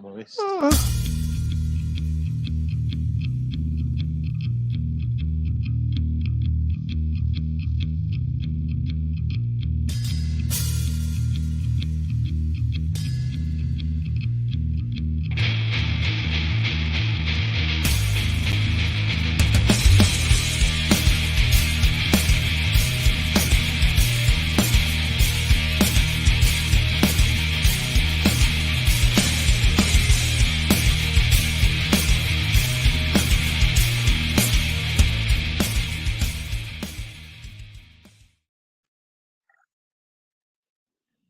moist.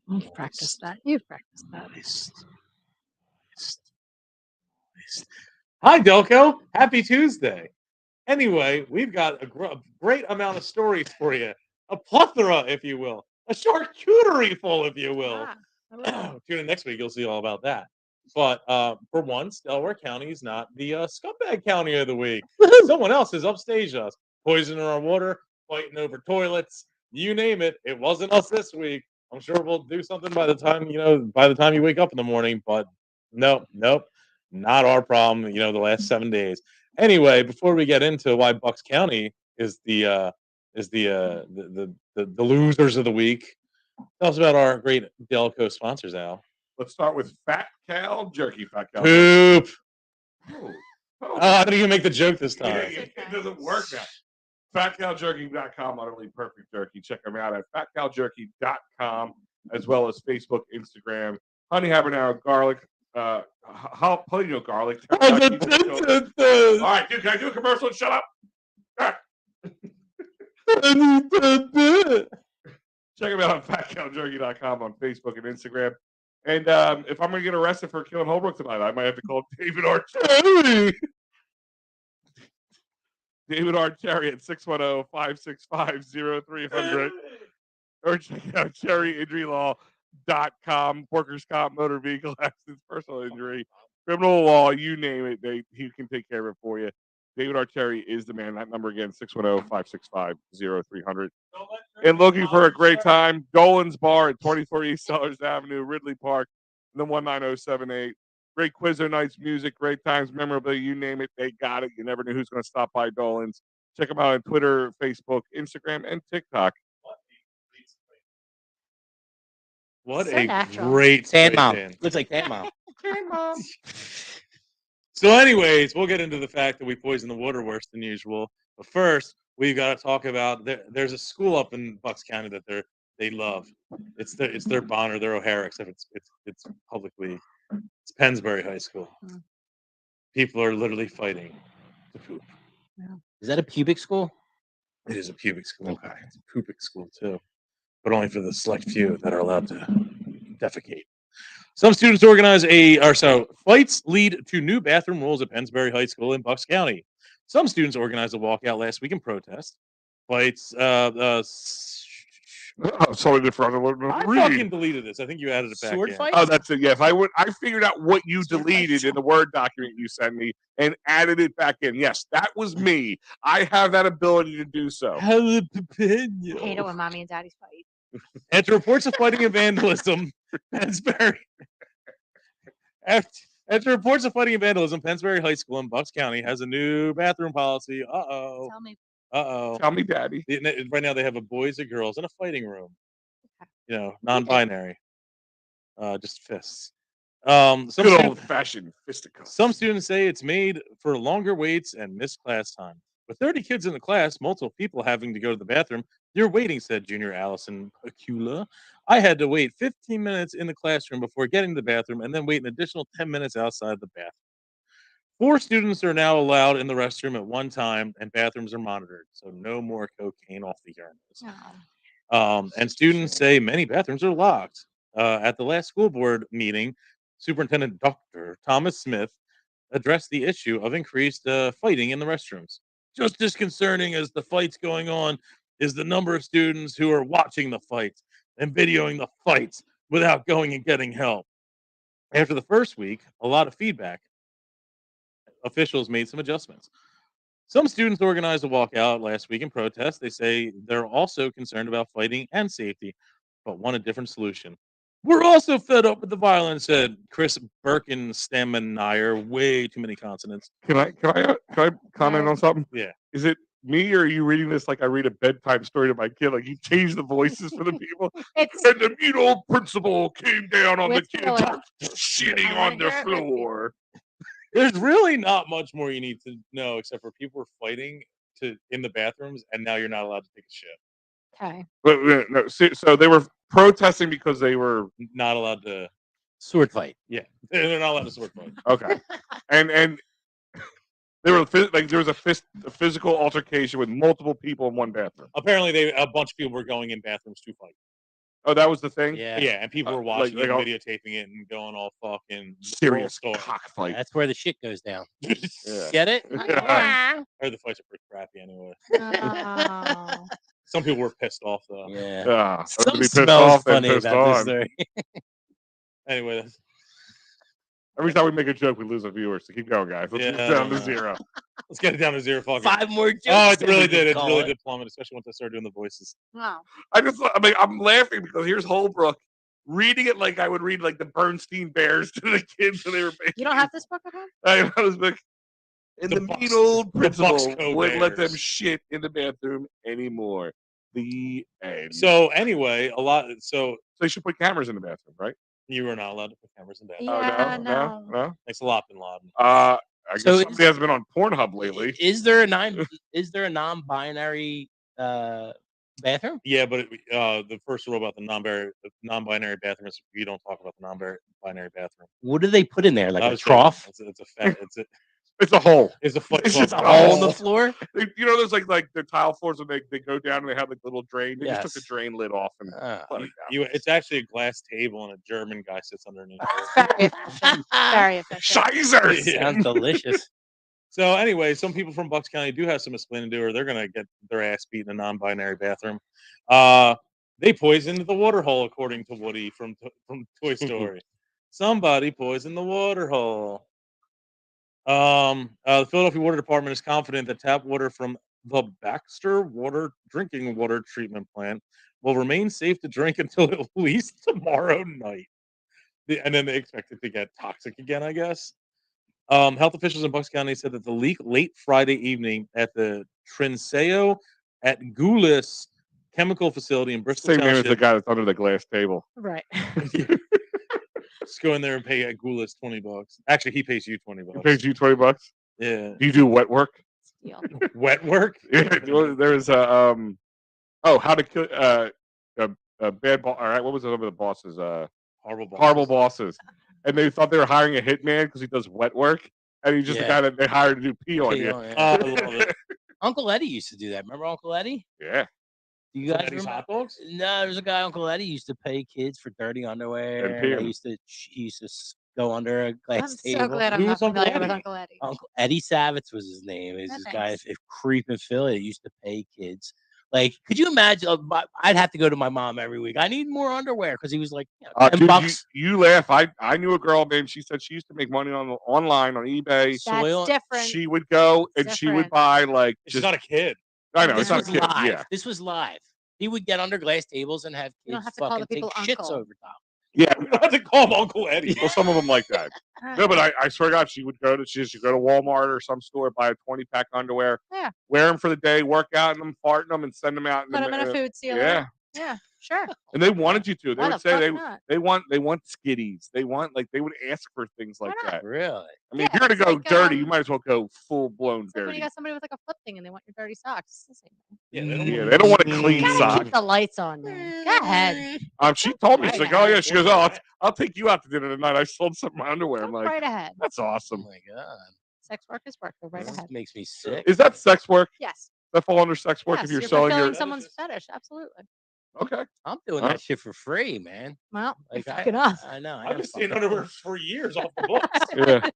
You've practiced that. You've practiced that. Moist. Moist. Hi, Delco. Happy Tuesday. Anyway, we've got a great amount of stories for you. A plethora, if you will. A charcuterie full, if you will. Tune in next week. You'll see all about that. But for once, Delaware County is not the scumbag county of the week. Someone else has upstaged us, poisoning our water, fighting over toilets, you name it. It wasn't us this week. I'm sure we'll do something by the time you wake up in the morning. But nope, not our problem. The last 7 days. Anyway, before we get into why Bucks County is the losers of the week, tell us about our great Delco sponsors, Al. Let's start with Fat Cal Jerky. Fat Cal Poop. Jerky. I didn't even make the joke this time. It doesn't work now. FatCalJerky.com, utterly perfect jerky. Check them out at FatCalJerky.com, as well as Facebook, Instagram, Honey Habanero Garlic, jalapeno garlic. All right, dude, can I do a commercial and shut up? Check them out on FatCalJerky.com on Facebook and Instagram. And if I'm going to get arrested for killing Holbrook tonight, I might have to call David R. Cherry. David R. Cherry at 610-565-0300. Or check out cherryinjurylaw.com. Workers' comp, motor vehicle accidents, personal injury, criminal law, you name it. He can take care of it for you. David R. Cherry is the man. That number again, 610-565-0300. And looking for a great time, Dolan's Bar at 24 East Sellers Avenue, Ridley Park, and the 19078. Great Quizzo nights, music, great times, memorabilia, you name it, they got it. You never knew who's going to stop by Dolan's. Check them out on Twitter, Facebook, Instagram, and TikTok. What So a natural. great Tan Mom. in. Looks like Tan Mom. So anyways, we'll get into the fact that we poison the water worse than usual. But first, we've got to talk about there's a school up in Bucks County that they love. It's their Bonner, their O'Hara, except it's publicly. It's Pennsbury High School. People are literally fighting to poop. Yeah. Is that a pubic school? It is a pubic school. Okay. It's a pubic school too, but only for the select few that are allowed to defecate. Some students organize fights lead to new bathroom rules at Pennsbury High School in Bucks County. Some students organized a walkout last week in protest. Fights. Sorry to I fucking deleted this. I think you added it back. Sword in. fight? Oh, that's it. Yeah, I figured out what you deleted in the Word document you sent me and added it back in. Yes, that was me. I have that ability to do so. I hate it when mommy and daddy fight. After reports of fighting and Pennsbury High School in Bucks County has a new bathroom policy. Tell me. Tell me, Daddy. Right now they have a boys and girls in a fighting room. Non-binary. Just fists. Good old-fashioned fisticuffs. Some students say it's made for longer waits and missed class time. With 30 kids in the class, multiple people having to go to the bathroom, you're waiting, said junior Allison Pacula. I had to wait 15 minutes in the classroom before getting to the bathroom and then wait an additional 10 minutes outside the bathroom. 4 students are now allowed in the restroom at one time, and bathrooms are monitored, so no more cocaine off the urinals. And students say many bathrooms are locked. At the last school board meeting, Superintendent Dr. Thomas Smith addressed the issue of increased fighting in the restrooms. Just as concerning as the fights going on is the number of students who are watching the fights and videoing the fights without going and getting help. After the first week, a lot of feedback. Officials made some adjustments. Some students organized a walkout last week in protest. They say they're also concerned about fighting and safety, but want a different solution. We're also fed up with the violence, said Chris Birkenstamenmeyer. Way too many consonants. Can I comment on something? Yeah. Is it me or are you reading this like I read a bedtime story to my kid? Like you change the voices for the people. It's And the mean old principal came down on the With kids Taylor. shitting I wanna on the hear it with you. floor. There's really not much more you need to know except for people were fighting in the bathrooms, and now you're not allowed to take a shit. okay. But no, so they were protesting because they were Not allowed to. Sword fight. Yeah, they're not allowed to sword fight. okay, and they were like there was a physical altercation with multiple people in one bathroom. Apparently, a bunch of people were going in bathrooms to fight. Oh, that was the thing. Yeah. Yeah, and people were like- watching like it, all- and videotaping it, and going all fucking Serious story. cockfight. That's where the shit goes down. Yeah. Get it? Yeah. Or the fights are pretty crappy anyway. Oh. Some people were pissed off though. Yeah. Ah, so to Some be pissed smells off and funny pissed about this on. story. Anyway, that's, Every time we make a joke, we lose a viewer. So keep going, guys. Let's Yeah, get I down don't to know. zero. let's get it down to zero. Fuck it. 5 more jokes. Oh, it then really we can did. It call really did plummet, especially once I started doing the voices. Wow. I'm laughing because here's Holbrook reading it like I would read like the Bernstein Bears to the kids when they were babies. You don't have this book at home? I was like, and The the, Bucks- mean old the principal Bucksco wouldn't let them Bears. shit in the bathroom anymore. The end. So anyway, So they should put cameras in the bathroom, right? you were not allowed to put cameras in bed. Yeah, no. Thanks a lot, Bin Laden. I guess So somebody has been on Pornhub lately. Is there a non-binary bathroom? Yeah, but the first rule about the non-binary bathroom is you don't talk about the non-binary bathroom. What do they put in there? Like I a was trough? It's a fat. It's a hole. It's a foot. It's just club. a Hole hole. in the floor? You know, there's like the tile floors when they go down and they have like little drain. They just took the Yes. drain lid off and Ah. let it down. It's actually a glass table and a German guy sits underneath it. Very efficient. Very efficient. Scheißers! Yeah. Sounds delicious. So anyway, some people from Bucks County do have some explaining to do, or they're gonna get their ass beat in a non-binary bathroom. They poisoned the water hole, according to Woody from Toy Story. Somebody poisoned the water hole. The Philadelphia Water Department is confident that tap water from the Baxter drinking water treatment plant will remain safe to drink until at least tomorrow night. And then they expect it to get toxic again, I guess. Health officials in Bucks County said that the leak late Friday evening at the Trinseo at Goulis chemical facility in Bristol Same name as Township. the guy that's under the glass table. Right. Just go in there and pay at Goulis $20. Actually, he pays you $20. He pays you $20. Yeah. Do you do wet work? Deal. Wet work? Yeah. There's a how to kill a bad boss. All right, what was the name of the bosses? Horrible Bosses. And they thought they were hiring a hitman because he does wet work, and he's just the Yeah. guy that they hired to do pee on you. Yeah. I love it. Uncle Eddie used to do that. Remember Uncle Eddie? Yeah. Do you guys Eddie's remember? hot dogs? No, there's a guy, Uncle Eddie, used to pay kids for dirty underwear. And pee 'em. He used to go under a glass I'm table. so glad I'm Who not was Uncle familiar with Eddie? Uncle Eddie. Uncle Eddie Savitz was his name. Is No, this guy thanks. a creep in Philly that used to pay kids? Like, could you imagine? I'd have to go to my mom every week. I need more underwear because he was like, $10 Dude, bucks. you laugh. I knew a girl, man. She said she used to make money online on eBay. soil- That's different. She would go and she would Different. buy like She's just. not a kid. I know This it's not was a kid. live. Yeah, This was live. He would get under glass tables and have You don't kids have to call fucking the take people shits uncle. over top. yeah. We don't have to call him Uncle Eddie. Well, some of them like that. No, but I swear to God, she would go to Walmart or some store, buy a 20-pack underwear, Yeah. wear them for the day, work out in them, fart in them, and send them out. Put them in a food sealer. Yeah, Yeah, sure. and they wanted you to. They Why would the say fuck they not? they want skitties. They want they would ask for things like Why not? that. Really? I mean, Yeah, if you're gonna it's go like, dirty, you might as well go full blown It's like when dirty. you got somebody with like a flip thing and they want your dirty socks. It's the same thing. Yeah, they don't Yeah, want they don't want a clean Gotta sock. keep the lights on, man. Go ahead. She told me, she's like, oh yeah, she goes, oh, Right. I'll take you out to dinner tonight. I sold some of my underwear. I'm Go like, right ahead. that's Oh awesome. my god. Sex work is work. Go right This ahead. makes me sick. Is that sex work? Yes. Does that fall under sex work Yes, if you're you're selling fulfilling your? someone's fetish. Absolutely. Okay. I'm doing Huh? that shit for free, man. Well, Like you're fucking us. I know. I I've gotta been seeing fucking- underwear for years off the books. Yeah.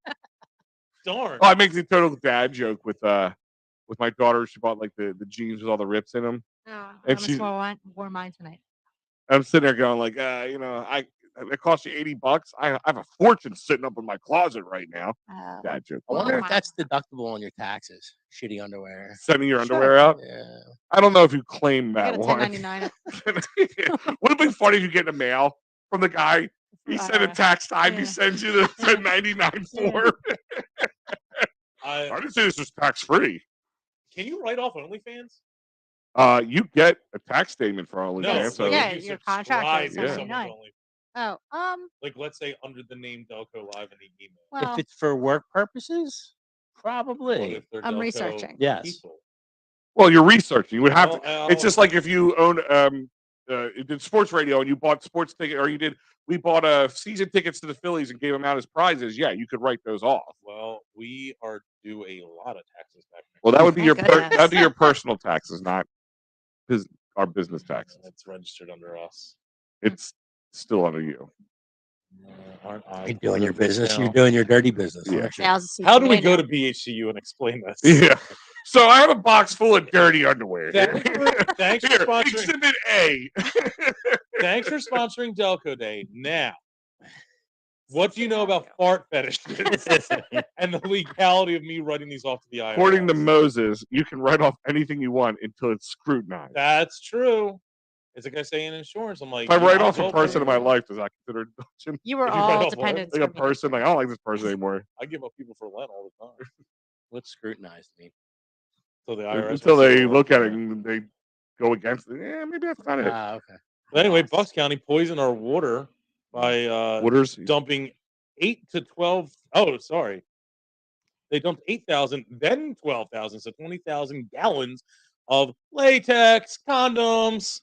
Darn. Oh, I make the total dad joke with my daughter. She bought like the jeans with all the rips in them. Oh, And I she's- wore mine tonight. I'm sitting there going like, it cost you $80. I have a fortune sitting up in my closet right now. Dad joke. I wonder Wow. if that's deductible on your taxes. Shitty underwear. Sending your Sure. underwear out. Yeah. I don't know if you claim You that got a one. 1099. Would it be funny if you get in the mail from the guy. He sent a tax time. He sends you the 1099 form. I didn't say this was tax free. Can you write off OnlyFans? You get a tax statement for OnlyFans. No, So like Yeah, if you your contract is subscribe to Yeah. someone's 79. Only- Oh, like let's say under the name Delco Live in the email. well, If it's for work purposes, What probably. if they're I'm Delco researching. Yes. people? well, you're researching. You would have Well, to. It's just like if you own did sports radio and you bought sports ticket, or we bought season tickets to the Phillies and gave them out as prizes. Yeah, you could write those off. Well, we are due a lot of taxes back. Well, that would be Thank goodness. that'd be your personal taxes, not our business taxes. It's registered under us. It's still under you. Aren't I You're doing part your of this business. now? You're doing your dirty business. Yeah. aren't you? sales is How do we CPA go now. to BHCU and explain this? Yeah. So I have a box full of dirty underwear. Thanks for Here, sponsoring. Exhibit A. Thanks for sponsoring Delco Day. Now, what do you know about fart fetishes and the legality of me writing these off to the IRS? According to Moses, you can write off anything you want until it's scrutinized. That's true. It's like I say in insurance. I'm like, If I you write might off as well a person put in my it- life, does that consider indulgence? You were If you write all off what? dependent. Like a person, like I don't like this person anymore. I give up people for Lent all the time. What's scrutinized mean? So the IRS Until wants to they go look at it after and they go against it. Yeah, maybe that's not it. Okay. But anyway, Yes. Bucks County poisoned our water by Waters. dumping 8 to 12. Oh, sorry. They dumped 8,000, then 12,000, so 20,000 gallons of latex condoms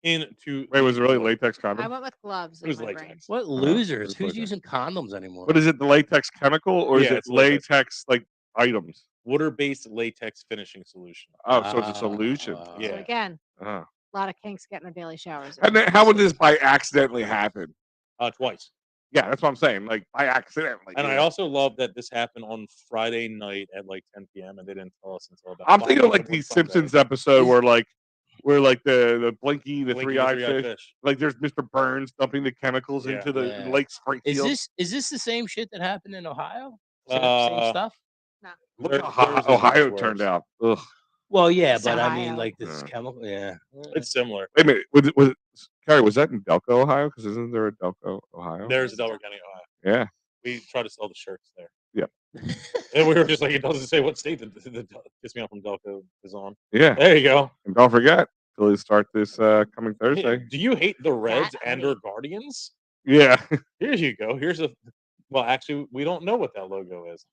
into. Wait, was it really the- latex I condom? went with gloves. It in was my brain. latex. What it's losers? Who's latex. using condoms anymore? What is it? The latex chemical, or is Yeah, it it's latex. latex like items? Water-based latex finishing solution. Oh, so it's a solution. Yeah. So again, Uh-huh. a lot of kinks getting their daily showers. And then how would this by accidentally happen? Twice. Yeah, that's what I'm saying. Like by accident. Like, And I yeah. also love that this happened on Friday night at like 10 p.m. and they didn't tell us until about. I'm 5 thinking of like p.m. the on Sunday. Simpsons episode where the Blinky, the Blinky, three-eyed three-eyed fish. Like there's Mr. Burns dumping the chemicals Yeah. into the Yeah. Lake Springfield. Is this the same shit that happened in Ohio? Same Uh, stuff? Look There- how theirs is Ohio much turned worse. out. Ugh. Well, yeah, It's but I mean, Ohio. like this Yeah. chemical. Yeah. It's similar. Wait a minute. Was Carrie, was that in Delco, Ohio? Because isn't there a Delco, Ohio? There's Delaware County, Ohio. Yeah. We try to sell the shirts there. Yep. And we were just like, it doesn't say what state the Kiss Me Out from Delco is on. Yeah. There you go. And don't forget, Phillies start this coming Hey, Thursday. do you hate the Reds That and honey. or Guardians? Yeah. Here you go. Here's a. Well, actually, we don't know what that logo is.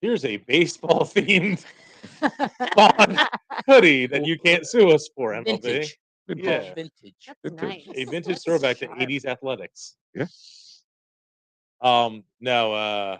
Here's a baseball themed font hoodie that you can't sue us for, MLB. Vintage. Yeah. Vintage. That's Vintage. nice. A vintage That's throwback to sharp. 80s athletics. Yeah. No,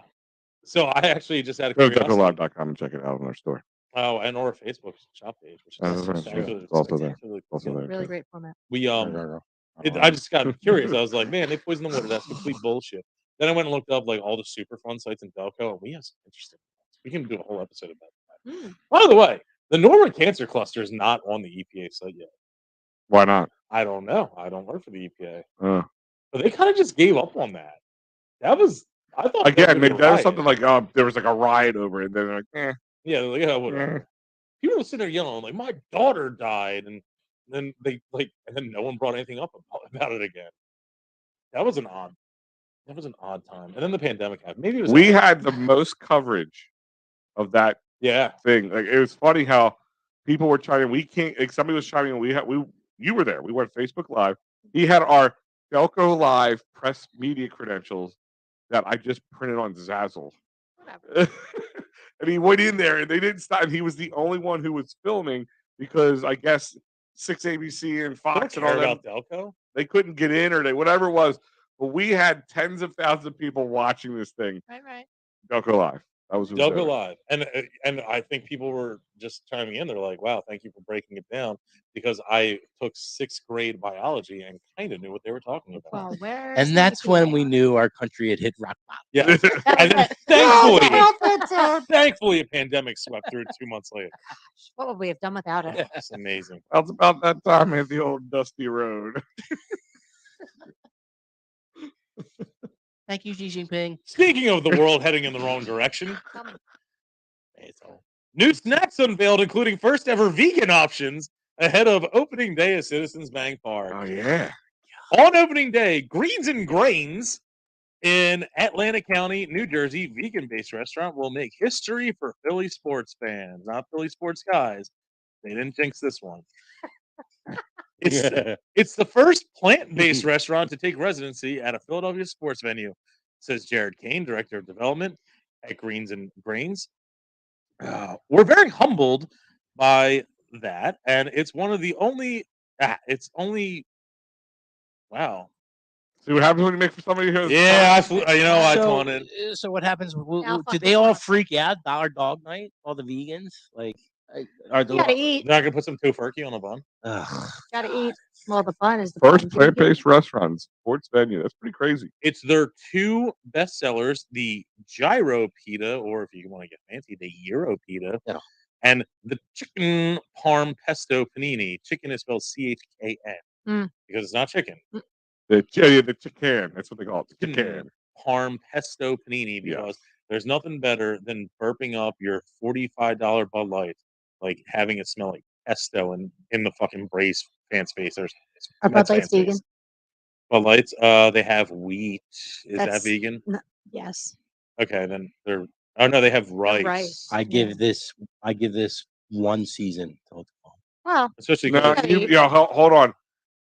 so I actually just had a Go to curiosity. DelcoLive.com and check it out on our store. Oh, and or Facebook shop page, which Oh, is that's right, spectacular- yeah. It's also there. spectacularly Also good. there. Really great format. We I just got curious. I was like, man, they poisoned the water. That's complete bullshit. Then I went and looked up like all the super fun sites in Delco, and we have some interesting ones. We can do a whole episode about that. Mm. By the way, the Norman Cancer Cluster is not on the EPA site yet. Why not? I don't know. I don't work for the EPA, Uh, but they kind of just gave up on that. That was I thought that again, was they a did riot. something like there was like a riot over it. Then they're like, Yeah, they're like, yeah, whatever. eh. People were sitting there yelling like, "My daughter died," and then they and then no one brought anything up about it again. That was an odd time. And then the pandemic happened. Maybe it was We had the most coverage of that yeah. thing. Like it was funny how people were chiming. We can't. Like, somebody was chiming. You were there. We went Facebook Live. He had our Delco Live press media credentials that I just printed on Zazzle. Whatever. And he went in there, and they didn't stop. And he was the only one who was filming because I guess 6ABC and Don't Fox and all care that about Delco. they couldn't get in or they whatever it was. But we had tens of thousands of people watching this thing. Right. Delco Live. That was who was Delco there. Live, and I think people were just chiming in. They're like, "Wow, thank you for breaking it down," because I took 6th grade biology and kind of knew what they were talking about. Well, where? And that's when we knew our country had hit rock bottom. Yeah, That and was then it. thankfully, a pandemic swept through 2 months later. What would we have done without it? It's amazing. That's about that time at the old dusty road. Thank you, Xi Jinping. Speaking of the world heading in the wrong direction, Tell me. new snacks unveiled, including first ever vegan options ahead of opening day of Citizens Bank Park. Oh yeah. On opening day, Greens and Grains in Atlantic County, New Jersey, vegan-based restaurant will make history for Philly sports fans, not Philly sports guys. They didn't jinx this one. It's the first plant-based restaurant to take residency at a Philadelphia sports venue, says Jared Kane, director of development at Greens and Grains. We're very humbled by that, and it's one of the only. It's only. Wow. See what happens when you make for somebody who has Yeah, I flew. I so, taunted. so what happens? Now Do fuck they this all up. freak out? Dollar Dog Night? All the vegans? Like, are You gotta eat. Not gonna put some tofurkey on a bun. Gotta eat. Well, the bun is the first bun. plant-based restaurant, sports venue. That's pretty crazy. It's their two best sellers: the gyro pita, or if you want to get fancy, the gyro pita, Yeah. and the chicken parm pesto panini. Chicken is spelled CHKN because it's not chicken. The chicken. That's what they call it. The chicken. Parm pesto panini because there's nothing better than burping up your $45 Bud Light, like having it smell like pesto and in the fucking brace fan spacers. Are Bud Lights vegan? Bud Lights, they have wheat. Is that That's- vegan? Yes. Okay, then they're. Oh no, they have rice. rice. I give this one season till it's gone. Well, Especially No, gotta eat. hold on.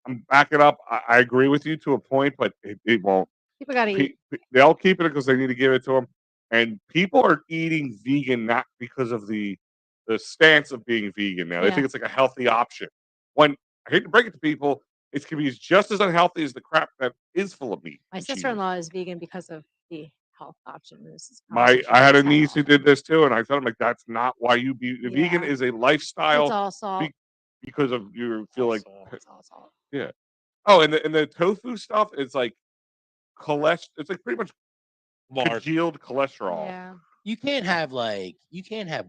I'm backing up. I agree with you to a point, but it won't. people gotta eat. They'll keep it because they need to give it to them. And people are eating vegan not because of the stance of being vegan now. They Yeah. think it's like a healthy option. When I hate to break it to people, it can be just as unhealthy as the crap that is full of meat. My and cheese. sister-in-law is vegan because of the health option. This is a I conversation had a we've niece who often. did this too, and I told him like that's not why you be vegan Yeah. is a It's lifestyle all salt. because of you feel like It's all salt. oh and the tofu stuff is like cholesterol. It's like pretty much lard. congealed cholesterol. Yeah. You can't have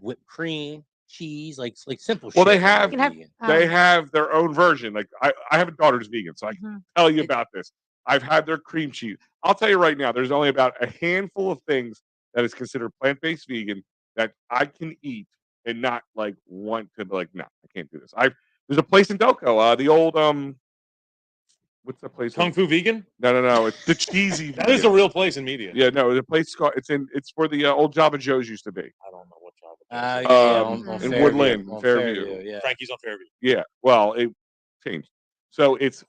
whipped cream, cheese, like simple Well, shit. they have- You can have, vegan. They have their own version. Like I have a daughter who's vegan, so I can Mhm. tell you about this. I've had their cream cheese. I'll tell you right now, there's only about a handful of things that is considered plant-based vegan that I can eat and not like want to be like, no, I can't do this. There's a place in Delco, the old what's that place? Kung Fu Vegan? No, it's the cheesy. That is a real place in media. Yeah, no, the place called it's where the old Jabba Joe's used to be. I don't know what job it is. On in Fairview, Woodland, on Fairview. yeah. Frankie's on Fairview. Yeah, well, it changed. So it's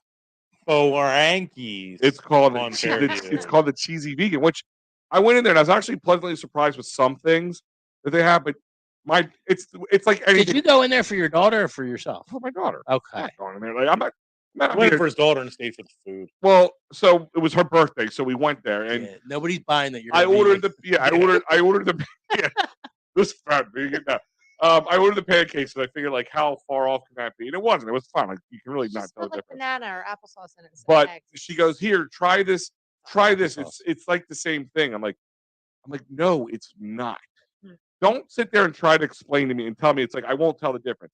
Frankie's. It's called on it's Fairview. called the cheesy vegan, which I went in there and I was actually pleasantly surprised with some things that they have, but it's like anything Did you go in there for your daughter or for yourself? for my daughter. Okay. I'm not going in there. Like I'm not I went in for his daughter and stayed for the food. well, so it was her birthday, so we went there and Yeah, nobody's buying that. You're I a vegan. ordered I ordered the this fat vegan. No. I ordered the pancakes and I figured like how far off can that be? And it wasn't. It was fine. Like you can really not Just tell the put like difference. banana or applesauce in it. instead of But eggs. she goes, "Here, try this. Try this. Applesauce. It's like the same thing." I'm like, no, it's not. Hmm. Don't sit there and try to explain to me and tell me it's like I won't tell the difference.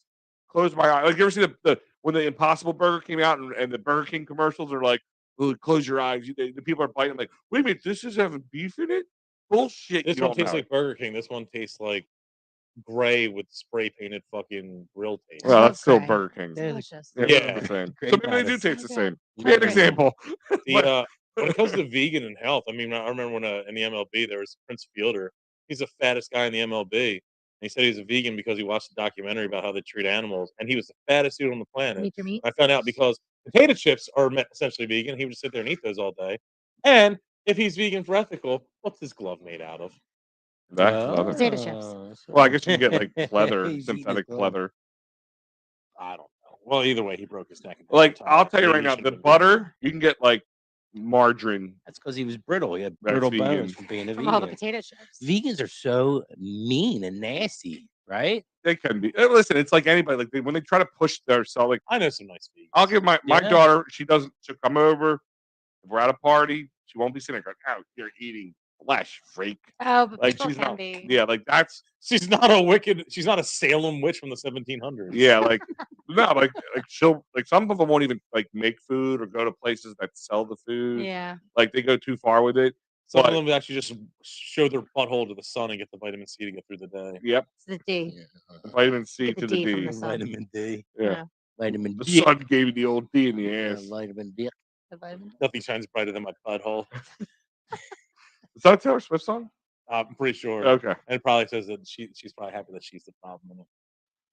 Close my eye. Like you ever see the when the Impossible Burger came out and the Burger King commercials are like, "Oh, close your eyes." The people are biting. I'm like, wait a minute, this is having beef in it? Bullshit. This you one don't tastes know. like Burger King. This one tastes like gray with spray painted fucking grill taste. Well, that's still Okay. Burger King. delicious. Yeah, Yeah. it's the same. Great So maybe they do lettuce. taste the Okay. same. Be an Okay. example. The, when it comes to vegan and health, I mean, I remember when in the MLB there was Prince Fielder. He's the fattest guy in the MLB. And he said he was a vegan because he watched a documentary about how they treat animals, and he was the fattest dude on the planet. Eat your meat. I found out because potato chips are essentially vegan. He would just sit there and eat those all day. And if he's vegan for ethical, what's his glove made out of? That's leather. Potato chips. Well, I guess you can get like leather, He's eating synthetic his leather. I don't know. Well, either way, he broke his neck. and Like retired. I'll tell you Maybe right he now, should've the been vegan. butter you can get like margarine. That's because he was brittle. He had That's brittle vegan. bones from being a From all the vegan. potato chips. Vegans are so mean and nasty, right? They can be. Listen, it's like anybody. Like when they try to push their self. Like I know some nice vegans. I'll give my Yeah. daughter. She'll come over. If we're at a party, she won't be sitting there going, "Oh, you're eating flesh, freak." Oh, but Like people she's can not. be. Yeah, like that's She's not a wicked. She's not a Salem witch from the 1700s. yeah, like no, like she'll like some of them won't even like make food or go to places that sell the food. Yeah. Like they go too far with it. Some But- of them actually just show their butthole to the sun and get the vitamin C to get through the day. Yep, It's the D. vitamin C Get the to the D from D. the sun. Vitamin D. Yeah. Vitamin The D. sun gave you the old D in the ass. Vitamin D. The vitamin. Nothing shines brighter than my butthole. Is that a Taylor Swift song? I'm pretty sure. Okay. And it probably says that she's probably happy that she's the problem in it.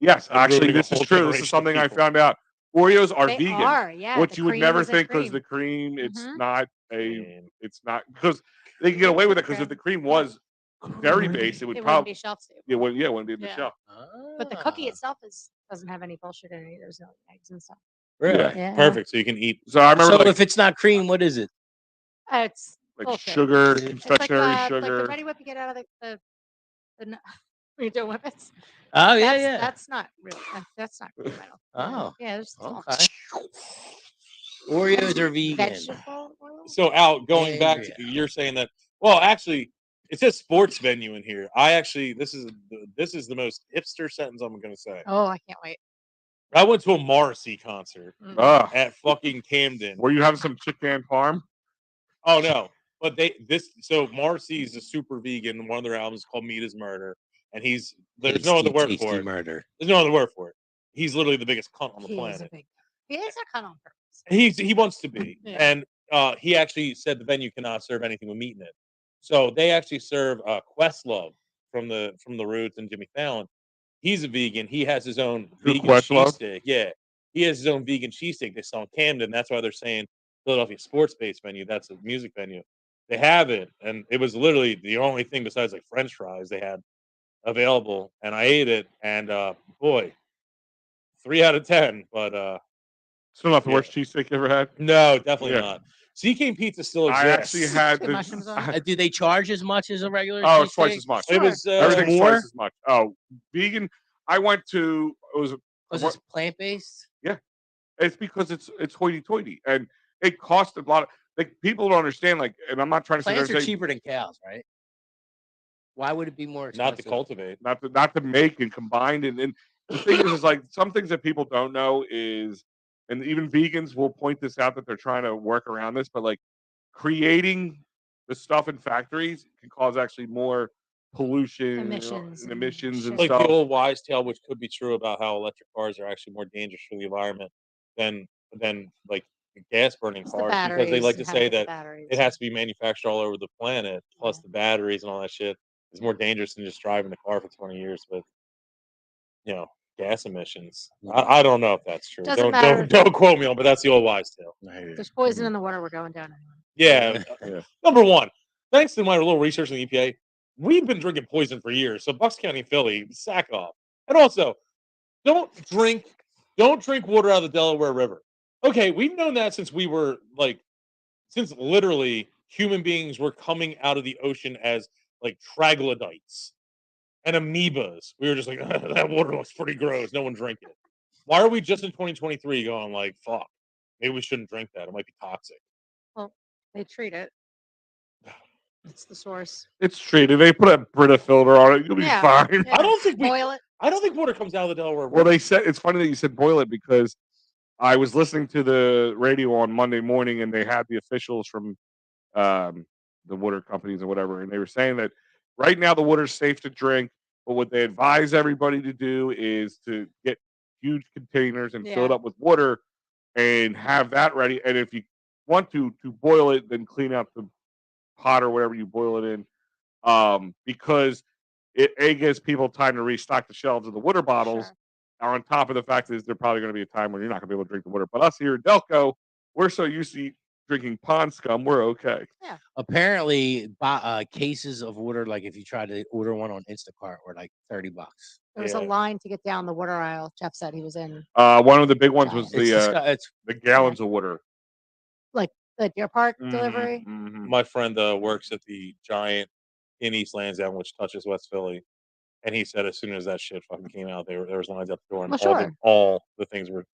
Yes, And actually, ruining a this is whole true. This generation is of something I people. found out. Oreos are They vegan, are, yeah. which the you would cream never isn't think because cream. the cream, it's Mhm. not Cream. it's not because they can get Yeah, away with it sugar because if cream. the cream was very base, it would It wouldn't probably be shelf stable. it wouldn't be in the Yeah. shelf. But the cookie Ah. itself doesn't have any bullshit in it. There's no eggs and stuff. Really? Yeah. Yeah. Perfect. So you can eat. So I remember So like if it's not cream, what is it? It's like bullshit. sugar, It's It's like confectionery like the sugar. Ready Whip you get out of the when you're doing whippets. Oh yeah, That's not real. That's not cream. I don't. Oh, Yeah, there's all okay. Oreos are vegan. vegetable oil. So Al, going back to Andrea. you're saying that. Well, actually, it says sports venue in here. I actually this is the most hipster sentence I'm going to say. Oh, I can't wait. I went to a Morrissey concert Ugh. at fucking Camden. Were you having some chicken farm? Oh no, but so Morrissey is a super vegan. One of their albums is called Meat Is Murder, and there's no other word for it. Murder. There's no other word for it. He's literally the biggest cunt on the He is a planet. big. He is a cunt on purpose. He wants to be, Yeah. and he actually said the venue cannot serve anything with meat in it. So they actually serve Questlove from the Roots and Jimmy Fallon. He's a vegan. He has his own Who, vegan Questlove? cheesesteak. Yeah, he has his own vegan cheesesteak. They sell in Camden. That's why they're saying Philadelphia sports-based venue. That's a music venue. They have it, and it was literally the only thing besides like French fries they had available. And I ate it, and boy, 3 out of 10. But Still not the Yeah. worst cheesesteak you ever had. no, definitely Yeah. not. CK Pizza still I exists. actually had Two the. mushrooms on it. Do they charge as much as a regular? Oh, it's twice cheesesteak? as much. It was Everything's more? twice as much. Oh, vegan. I went to. It was. Was it plant based? It's because it's hoity-toity, and it costs a lot of. Like people don't understand. Like, and I'm not trying to sit there Plants and are say cheaper than cows, right? Why would it be more expensive? not to cultivate. not to make and combine and the thing is like some things that people don't know is and even vegans will point this out that they're trying to work around this, but like creating the stuff in factories can cause actually more pollution Emissions and and emissions and shit. Like stuff. the old wise tale, which could be true about how electric cars are actually more dangerous for the environment than like gas burning It's the cars because they batteries like to and how say get the that batteries. it has to be manufactured all over the planet, plus Yeah. the batteries and all that shit is more dangerous than just driving the car for 20 years with gas emissions. I don't know if that's true. Doesn't matter. Don't quote me on, but that's the old wise tale. There's poison in the water. We're going down anyway. Yeah. Yeah. Number one, thanks to my little research in the EPA, we've been drinking poison for years. So Bucks County, Philly, sack off. And also, don't drink water out of the Delaware River. Okay, we've known that since since literally human beings were coming out of the ocean as like troglodytes and amoebas. We were just like, that water looks pretty gross. No one drink it. Why are we just in 2023 going like, fuck, maybe we shouldn't drink that. It might be toxic. Well, they treat it. It's the source. It's treated. They put a Brita filter on it. You'll be Yeah. fine. Yeah. I don't think Boil it. I don't think water comes out of the Delaware River. Well, they said it's funny that you said boil it because I was listening to the radio on Monday morning and they had the officials from the water companies or whatever, and they were saying that right now the water's safe to drink, but what they advise everybody to do is to get huge containers and fill it Yeah. up with water and have that ready. And if you want to boil it, then clean out the pot or whatever you boil it in, because it gives people time to restock the shelves of the water bottles. Sure. On top of the fact is there probably going to be a time when you're not going to be able to drink the water. But us here in Delco, we're so used to drinking pond scum, we're okay. Apparently, cases of water, like if you try to order one on Instacart, were like $30. There was a line to get down the water aisle. Jeff said he was in One of the big ones was It's the gallons of water. the Deer Park Mhm, delivery. mhm. My friend works at the Giant in East Lansdowne, which touches West Philly, and he said as soon as that shit fucking came out, there was lines up the door, and Well, sure. all the things were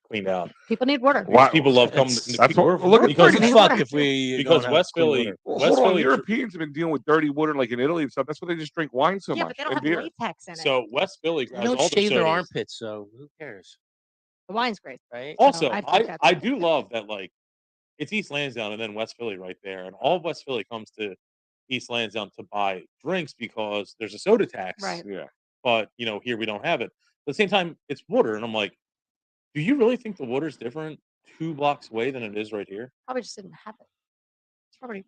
cleaned out. People need water. Why- People love coming. It's- That's what- we're- look at because Pretty fuck water. if we because don't have West clean Philly, water. Well, West hold on, Philly, Europeans have been dealing with dirty water like in Italy and stuff. That's why they just drink wine so Yeah, much but they don't and have beer. latex in it. so West Philly They has don't all the shave their sodas. armpits, so who cares, The wine's great. right? Also, I'd drink that I too. do love that it's East Lansdowne and then West Philly right there, and all of West Philly comes to East Lansdowne to buy drinks because there's a soda tax. Right. Yeah. But here we don't have it. At the same time, it's water, and I'm like, do you really think the water's different 2 blocks away than it is right here. Probably just didn't have it. It's probably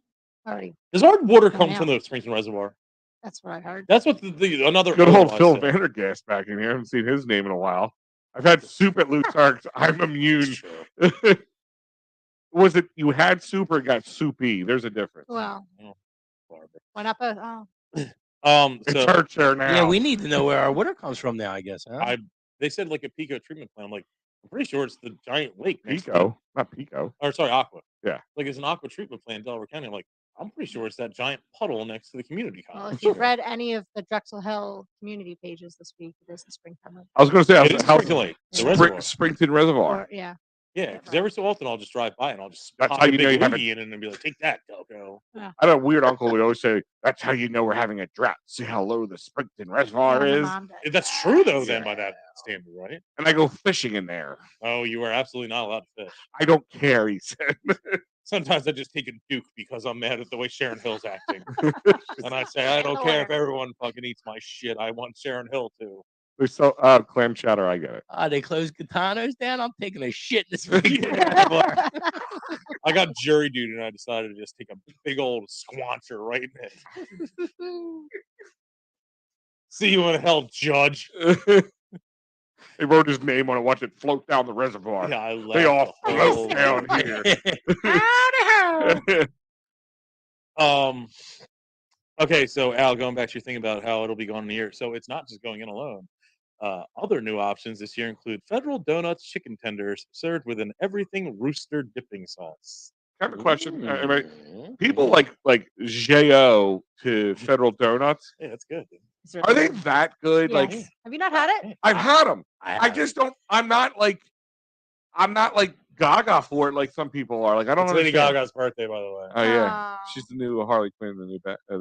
already. Does our water Coming come from out. the Springton Reservoir? That's what I heard. That's what another Good old I Phil said. Vandergast back in here. I haven't seen his name in a while. I've had soup at Lutark's. I'm immune. Sure. Was it you had soup or got soupy? There's a difference. Well, Barbara. went up a. Oh, It So hurts there now. Yeah, we need to know where our water comes from now. I guess. Huh? they said like a Pico treatment plant. I'm like, I'm pretty sure it's the giant lake next to Pico, not Pico. or sorry, Aqua. Yeah. Like it's an aqua treatment plant in Delaware County. I'm like, I'm pretty sure it's that giant puddle next to the community well, college. if you've read any of the Drexel Hill community pages this week, it is the Springtown River. I was going to say, It is Springton Lake, the reservoir. Springton Reservoir. Or, yeah. Yeah, because every so often I'll just drive by and I'll just That's pop how a you know big you have loogie in it and be like, take that, Delco. I had a weird uncle who always say, "That's how you know we're having a drought. See how low the Springton Reservoir Yeah, my is." mom did. That's true though, then by that standard, right? And I go fishing in there. Oh, you are absolutely not allowed to fish. I don't care, he said. Sometimes I just take a duke because I'm mad at the way Sharon Hill's acting. And I say, I don't the care if water. everyone fucking eats my shit. I want Sharon Hill too. There's so clam chowder. I get it. They closed Gitanos down. I'm taking a shit in this I got jury duty and I decided to just take a big old squancher right in it. See you in hell, Judge. He wrote his name on it. Watch it float down the reservoir. Yeah, I They all laughed the float whole down here. Okay, so Al, going back to your thing about how it'll be going in a year. So it's not just going in alone. Other new options this year include Federal Donuts chicken tenders served with an everything rooster dipping sauce. I have a question. I mean, people like Jo to Federal Donuts. Yeah, that's good. Dude. Are they that good? Yes. Like Have you not had it? I've had them. I have. just don't. I'm not like gaga for it like some people are. Like I don't It's Lady understand. Gaga's birthday, by the way. Oh yeah, she's the new Harley Quinn, the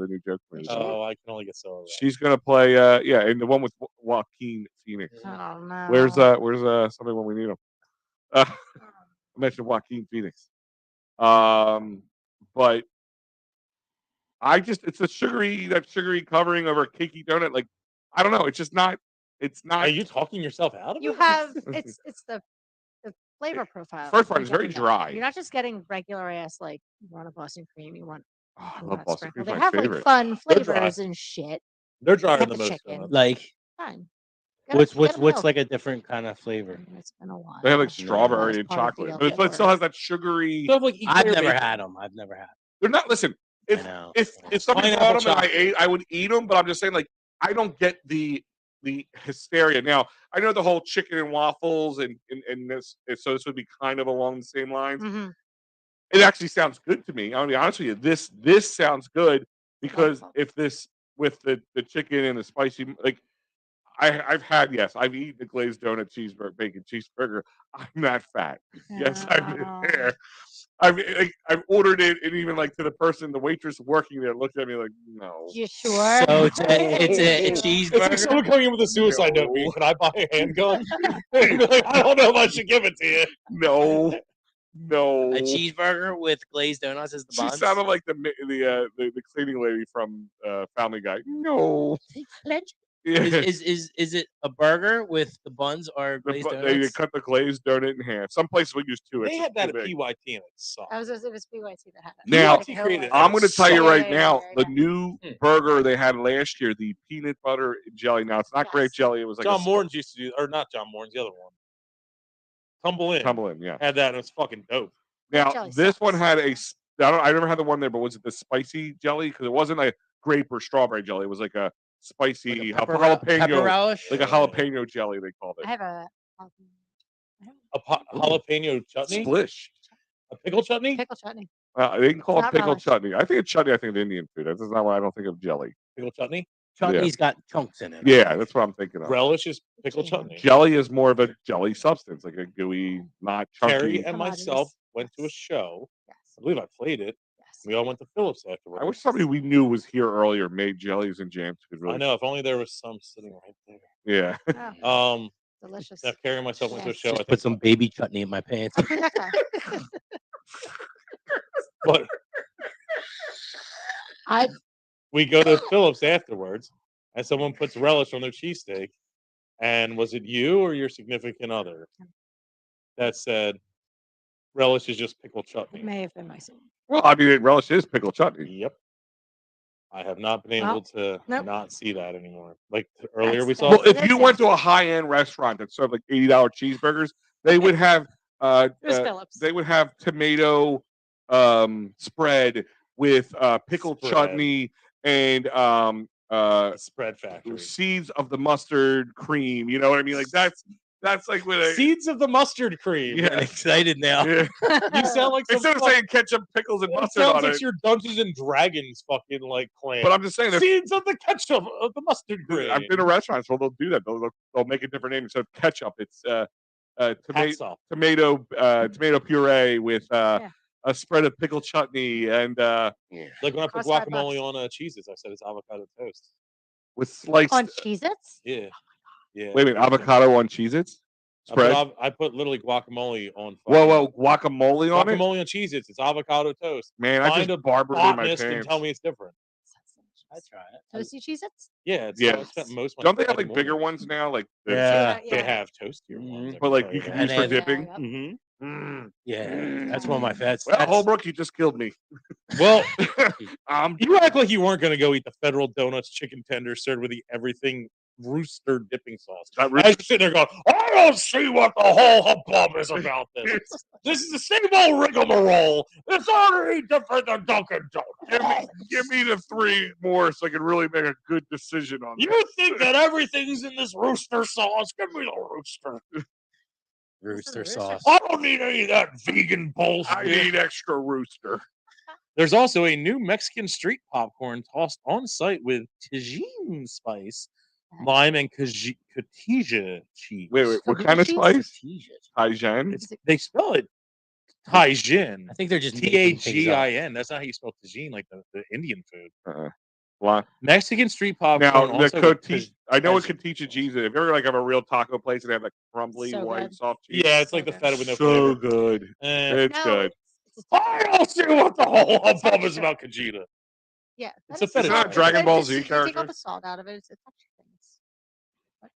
new Joker Queen. Is she? Oh, I can only get so. She's gonna play. Yeah, and the one with Joaquin Phoenix. Oh no. Where's somebody when we need him? I mentioned Joaquin Phoenix. But it's a sugary covering over a cakey donut. Like I don't know. It's just not. It's not. Are you talking yourself out of You it? have it's the flavor profile. First part you're is very getting dry. You're not just getting regular ass like you want a Boston cream. You want Oh, I you love want Boston sprinkle. Cream. They My have favorite. like fun They're dry. flavors and shit. They're drier Get than the most. chicken. like Fine. what's Get 'em what's healthy. like a different kind of flavor? It's been a while. They have like That strawberry was and part of chocolate, the but it still deal. has that sugary. Stuff like I've eclair never bacon. had them. I've never had. They're not. Listen, I know. if somebody Pineapple brought them and I chocolate. ate, I would eat them. But I'm just saying, like, I don't get the hysteria. Now I know the whole chicken and waffles and this, so this would be kind of along the same lines. Mhm. It actually sounds good to me. I'll be honest with you. This sounds good because if this with the chicken and the spicy, like I've eaten the glazed donut bacon cheeseburger. I'm not fat. Yes, I've been Oh. there. I've ordered it, and even like to the waitress working there looked at me like, no. You sure? So it's a It's like cheeseburger. someone coming in with a suicide note. No. Can I buy a handgun? And be like, I don't know if I should give it to you. No. A cheeseburger with glazed donuts as the She buns. sounded like the cleaning lady from Family Guy. No. Yeah. Is it a burger with the buns or glazed They donuts? cut the glazed donut in half. Some places would use two. They It's had just that too at big. PYT and it sucked. It was PYT that had it. Now, PYT created I'm going to tell you Yeah, right yeah, now, yeah, the yeah. new burger they had last year, the peanut butter jelly. Now it's not grape Yes. jelly. It was like John Morton's used to do, or not John Morton's, the other one. Tumble In. yeah. Had that and it was fucking dope. Now jelly this one sucks. had I never had the one there, but was it the spicy jelly? Because it wasn't like grape or strawberry jelly. It was like a spicy pepper jalapeno, relish? like a jalapeno jelly. They called it. I have a Jalapeno chutney? Splish. A pickle chutney? pickle chutney. They can call it Not pickle relish. chutney. I think it's chutney. I think it's Indian food. That's not why I don't think of jelly. Pickle chutney? Chutney's got chunks in it. Yeah, that's what I'm thinking of. Relish is pickle Yeah. chutney. Jelly is more of a jelly substance, like a gooey, not chunky. Terry and Commodities. myself went to a Yes. show. Yes. I believe I played it. Yes. We all went to Phillips afterwards. I wish somebody we knew was here earlier made jellies and jams. Could really, I know. If only there was some sitting right there. Yeah. Oh, Um, delicious. Now, Carrie and myself went to a Yes. show. I Just think, put some baby chutney in my pants. but we go to Phillips afterwards, and someone puts relish on their cheesesteak. And was it you or your significant other that said, Relish is just pickle It chutney. may have been my son. Well, I mean, relish is pickle chutney. Yep. I have not been Well, able to nope. not see that anymore. Like earlier we That's- saw. Well, what if it you went says. to a high-end restaurant that served like $80 cheeseburgers, they would have It was Phillips. they would have tomato spread with pickle Spread. chutney and Spread factory. seeds of the mustard cream. You know what I mean? Like that's like what Seeds of the mustard cream. Yeah. I'm excited now. yeah. You sound like some Instead of fuck- saying ketchup, pickles, and it mustard sounds on like it. your Dungeons and Dragons fucking like clan. But I'm just saying, Seeds of the ketchup of the mustard cream. I've been to restaurants where they'll do that. They'll make a different name instead of ketchup. It's Hats tomato off. tomato puree with Yeah. a spread of pickle chutney and Like when I put Cost $5. guacamole on Cheez-Its, I said it's avocado toast. with sliced. On Cheez-Its? Yeah. Yeah. Wait a minute, avocado on Cheez-Its spread. I put literally guacamole on. Whoa, guacamole on it. Guacamole on Cheez-Its. It's avocado toast. Man, I Find just a barbered in my botanist and pants. tell me it's different. I try it. Toasty Cheez-Its? Yeah. It's Yeah. I spent most of my Don't they have Friday like bigger morning. ones now? Like Yeah. They have toastier ones. I But can like tell you that. can And use for then- dipping. Yeah, Mhm. Yeah, that's one of my fats. Well, That's- Holbrook, you just killed me. Well, I'm you act like you weren't going to go eat the Federal Donuts chicken tender served with the everything rooster dipping sauce. That I was sitting there going, I don't see what the whole hubbub is about this. This is the same old rigmarole. It's already different than Dunkin' Donuts. give me the 3 more so I can really make a good decision on You this. think that everything's in this rooster sauce? Give me the rooster. rooster Rooster. sauce. I don't need any of that vegan bullshit. I need extra rooster. There's also a new Mexican street popcorn tossed on site with Tajin spice, lime, and cotija cheese. Wait, what kind of cheese? spice? Jesus. Tajin? It's, they spell it Tajin. I think they're just making things up. T-A-G-I-N. That's not how you spell Tajin, like the Indian food. Well, Mexican street popcorn. now the also with cotija, I know what Tajin. cotija cheese is. If you ever like have a real taco place and they have like crumbly So white good. soft cheese, Yeah, it's like the So feta with no so flavor. good. It's No, good. it's I don't see what the whole hubbub is Texture. about Kajita. yeah, It's that a is fetish. solid. It's not a Dragon But Ball it's Z just- you Take all character? the salt out of it. It's a texture thing.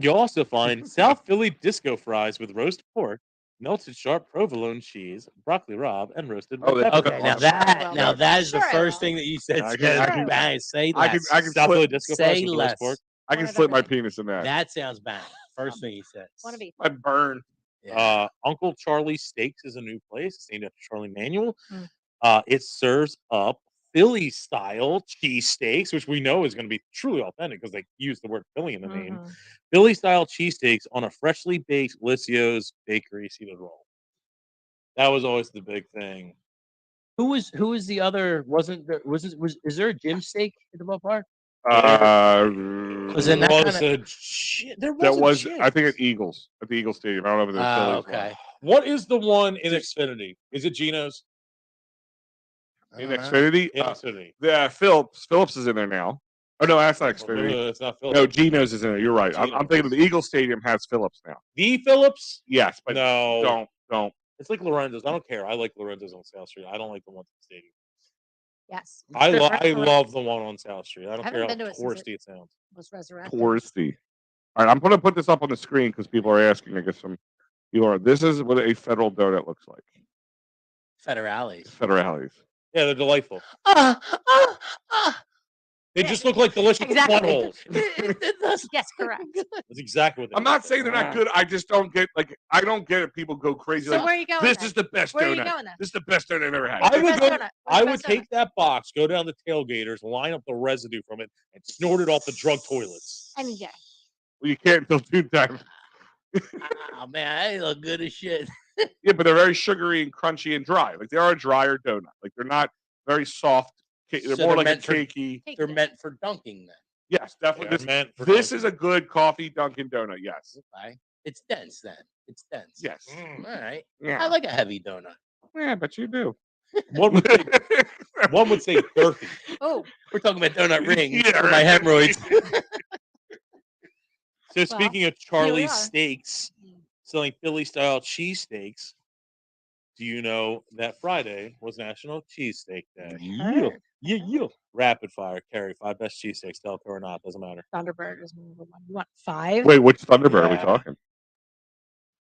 You'll also find South Philly disco fries with roast pork, melted sharp provolone cheese, broccoli rabe, and roasted Oh, red that's pepper. Okay, now Awesome. that Well, that is the sure I first will. thing that you said. I Says can- bang. Say I can- less. I can South Philly flip- disco Say fries with roast less. pork. I can One of slip my everything. penis in that. That sounds bang. First thing he says. Want to be? I burn. Yeah. Uncle Charlie's Steaks is a new place. It's named after Charlie Manuel. Mm. It serves up Philly style cheesesteaks, which we know is going to be truly authentic because they use the word Philly in the name. Mhm. Philly style cheesesteaks on a freshly baked Lucio's bakery seeded roll. That was always the big thing. Who was the other? Is there a gym steak at the ballpark? Was it There that was kinda- there was that a was Jim. I think at Eagles at the Eagle Stadium. I don't know if there's Phillies one. okay. What is the one in Xfinity? Is it Geno's? In Xfinity, In Xfinity. yeah, Phillips is in there now. Oh no, that's not Xfinity. It's not No, Phillips. Geno's is in there. You're right. I'm thinking of the Eagle Stadium has Phillips now. The Phillips? Yes, but No. don't. It's like Lorenzo's. I don't care. I like Lorenzo's on South Street. I don't like the ones in the stadium. Yes. I Resurrect- love the one on South Street. I don't haven't care how been to it since touristy it sounds. Was resurrected. Touristy. All right, I'm going to put this up on the screen because people are asking. I guess some people are. This is what a federal donut looks like. Federales. Federales. Yeah, they're delightful. Ah. They just look like delicious Exactly. buttholes. Yes, correct. That's exactly what they I'm look not saying they're not good. I just don't get I don't get it. People go crazy. So like, where are you going? this then? is the best Where are you donut. going then? This is the best donut I've ever had. I would Best go. donut. Where's I the would best take that box, go down to Tailgaters, line up the residue from it, and snort it off the drug toilets. Any day. Well, you can't until noon time. Oh man, I look good as shit. Yeah, but they're very sugary and crunchy and dry. Like they are a drier donut. Like they're not very soft. They're So more they're like a meant for- cakey. They're meant for dunking then. Yes, They definitely. are meant for This dunking. is a good coffee Dunkin' donut. Yes. Okay. It's dense then. It's dense. Yes. Mm. All right. Yeah. I like a heavy donut. Yeah, but you do. One would say girthy. Oh, We're talking about donut rings Yeah, for my right. hemorrhoids. So speaking of Charlie's are. Steaks, selling Philly style cheesesteaks, do you know that Friday was National Cheesesteak Day? heard. Yeah. Rapid fire, Carrie. 5 best cheesesteaks, Delco or not, doesn't matter. Thunderbird is number one. You want 5? Wait, which Thunderbird are we Yeah. talking?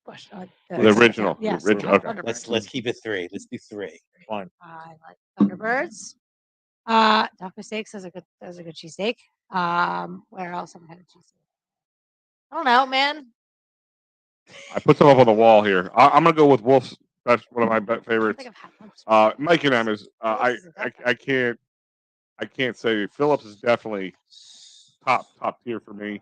Bush, The original. The Yes. original. Okay. Let's keep it 3. Let's do 3. Fine. I like Thunderbirds. Taco Steaks does a good cheesesteak. Where else have I had a cheesesteak? I don't know, man. I put some up on the wall here. I'm gonna go with Wolf's. That's one of my I don't favorites. think I've had one. Mike and Emma's. Phillips is a Delco. I can't say Phillips is definitely top tier for me.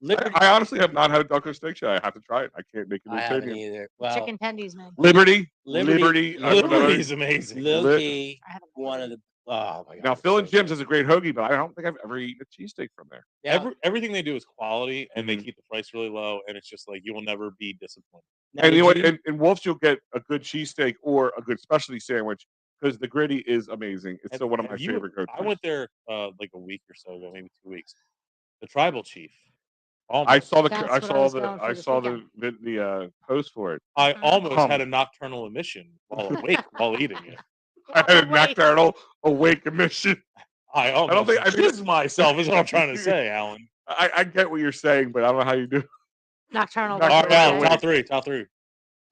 Liberty. I honestly have not had a Delco steak yet. I have to try it. I can't make a new I haven't opinion. either. Well, Chicken tendies, man. Liberty. Liberty Liberty's amazing. Loki, I had a one of the. Oh my god. Now, Phil and Jim's is a great hoagie, but I don't think I've ever eaten a cheesesteak from there. Yeah. Everything they do is quality, and they Mhm. keep the price really low, and it's just like you will never be disappointed. Now, And you know what? did In Wolf's, you'll get a good cheesesteak or a good specialty sandwich because the gritty is amazing. It's still one of my favorite go-tos. I went there like a week or so ago, maybe 2 weeks. The Tribal Chief. I Almost. saw the That's I what I saw was the going for I this saw weekend. the post for it. I almost had Um, a nocturnal emission while awake while eating it. I had a Wait. nocturnal awake emission. I don't almost think- I think- jizzed myself is what I'm trying to say, Alan. I get what you're saying, but I don't know how you do Nocturnal. All All right, right, Alan, wait. top three.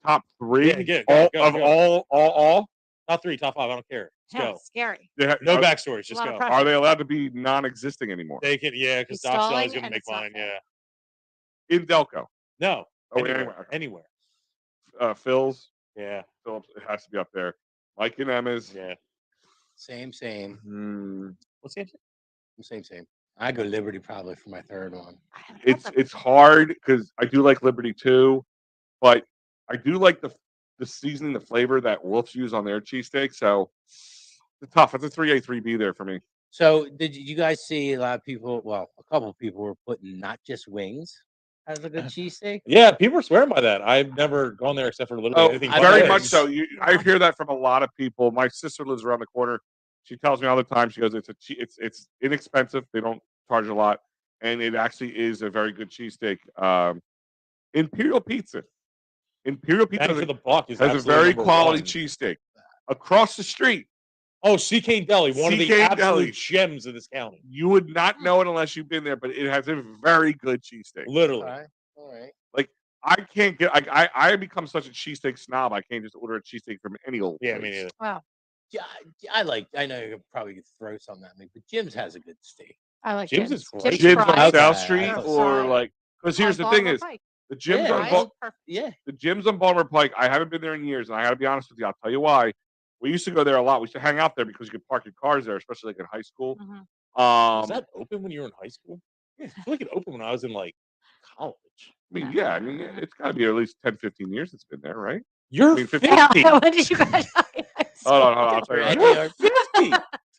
top 3 Yeah, all go, of go. all. Top 3, top 5, I don't care. Yeah, Let's it's scary. They ha- go. No are, backstories, just lot of go. pressure. are they allowed to be non-existing anymore? They can, yeah, because He's Doc Sally's stalling, going to and make it's not mine, fair. yeah. In Delco. No, Oh, anywhere. anywhere. Phil's. Yeah, Phillips, it has to be up there. Mike and Emma's. yeah. Same. What's the answer? Same. I go Liberty probably for my third one. I haven't had that It's before. hard because I do like Liberty too, but I do like the seasoning, the flavor that Wolf's use on their cheesesteak. So it's tough. It's a 3A, 3B there for me. So did you guys see a lot of people? Well, a couple of people were putting not just wings as a good cheesesteak. Yeah, people are swearing by that. I've never gone there except for literally Oh, anything. I've but very heard- much eggs. so. I Yeah. hear that from a lot of people. My sister lives around the corner. She tells me all the time. She goes, "It's inexpensive. They don't charge a lot, and it actually is a very good cheesesteak." Imperial Pizza. Imperial Pizza Bang for the buck is has a absolutely very number quality one. cheesesteak. Across the street, Oh, CK Deli, one of the CK absolute Deli. gems of this county. you would not know it unless you've been there, but it has a very good cheesesteak. Literally. All right. I can't get. I become such a cheesesteak snob. I can't just order a cheesesteak from any old. Yeah, place. me neither. Wow. Yeah, I know you probably could throw something at me, but Jim's has a good steak. I like Jim's Jim's. is great. Gyms on fries. South Okay, Street I or thought- like because here's the on thing Baltimore is Pike. the gyms Yeah, on Fries Bal- is perfect. Yeah. the gyms on Baltimore Pike. I haven't been there in years, and I got to be honest with you. I'll tell you why. We used to go there a lot. We used to hang out there because you could park your cars there, especially like in high school. Mhm. Was that open when you were in high school? Yeah, I feel like it opened when I was in like college. I mean, it's got to be at least 10, 15 years it's been there, right? You're I mean, 50. Yeah, when did you guys? Hold on. I'll tell you right now. You're 50.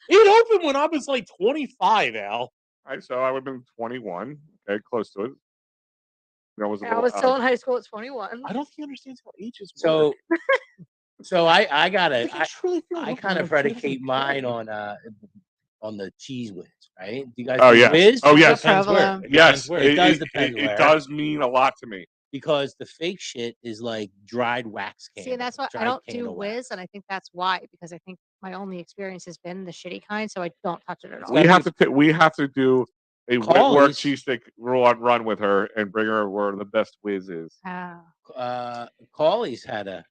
It opened when I was like 25, Al. All right, so I would have been 21. Okay, close to it. That was a I little, was still in high school at 21. I don't think he understands how ages So, work. I gotta. I truly feel I like kind I'm of like predicate mine on the cheese whiz, right? Do you guys Oh, do yes. whiz? Oh, yes. Depends where. Provolone. yes, Depends where. It does depend It where. does mean a lot to me. Because the fake shit is like dried wax candle. See, and that's why I dried don't do candle wax. whiz, and I think that's why, because I think my only experience has been the shitty kind, so I don't touch it at all. We have to do a Whitworth Callie's- cheesesteak run with her and bring her where the best whiz is. Cawley's had a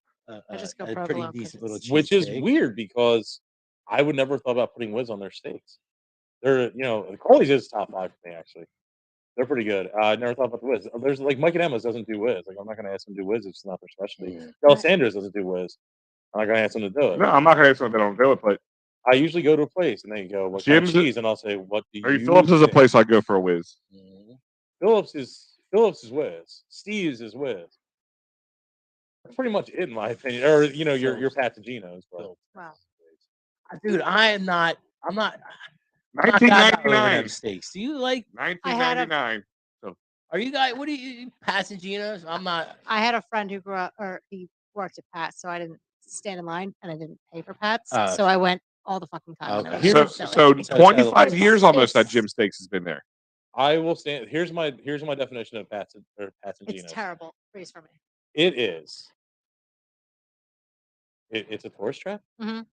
just go pretty provolone 'cause decent little it's- cheese Which is steak. weird because I would never thought about putting whiz on their steaks. They're, the Corley's is top 5 for me, actually. They're pretty good. I never thought about the whiz. There's like Mike and Emma's doesn't do whiz. Like I'm not gonna ask them to do whiz if it's not their specialty. Mm. Del Sanders doesn't do whiz. I'm not gonna ask them to do it. No, I'm not going to say they don't do it, but I usually go to a place and they go, "What kind of Jim's- cheese?" And I'll say, "What do you?" Phillips is a think?" place I go for a whiz. Mhm. Phillips is whiz. Steve's is whiz. That's pretty much it, in my opinion. Or your Patagino's, but Wow. Dude, I'm not that guy over 1999. them steaks. Do you like? 1999. Are you guys? What do you Passaginos? I'm not. I had a friend who grew up, or he worked at Pat's, so I didn't stand in line and I didn't pay for Pat's, Oh. so I went all the fucking time. Okay. whenever Here's- there was So, deli. so 25 it's- years almost that it's- Jim Steaks has been there. I will stand. Here's my definition of Patagino's. It's terrible. Freeze for me. It is. It's a tourist trap. Mhm.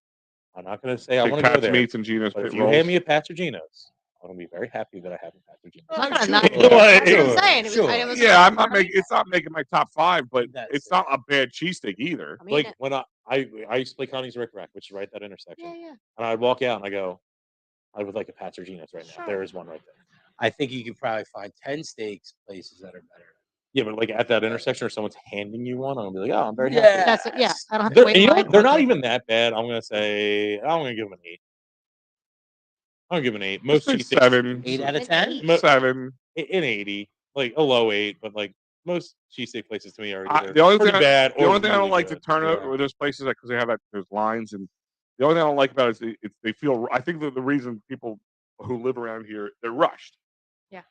I'm not going to say I Like want to go Pat's there. Meats and Gino's But Pit if you Rolls. hand me a Patagino's, I'm gonna be very happy that I haven't had Virginia. I'm not sure, gonna not. sure, That's what I'm saying. It was, sure. it was Yeah, I'm not not making. It's not making my top 5, but That's it's it. not a bad cheesesteak either. I'm eating Like it. when I used to play Connie's Rick Rack, which is right at that intersection, Yeah, yeah. and I'd walk out and I go, I would like a Pat's or Gina's right now. Sure. There is one right there. I think you could probably find 10 steaks places that are better. Yeah, but like at that intersection, or someone's handing you one, I'm gonna be like, oh, I'm very happy. That's it. Yeah, I don't have to They're, wait and in you know line. what? They're for not it. even that bad. I'm gonna give them an 8. I'm gonna give them an 8. Most Just cheesesteaks, 7, 8 out of An 10? eight. 7. an 80, like a low 8, but like most cheesesteak places to me are either The only pretty thing, bad the or only thing I really don't like good. to turn Yeah. over those places because they have those lines, and the only thing I don't like about it is they feel. I think that the reason people who live around here they're rushed. Yeah.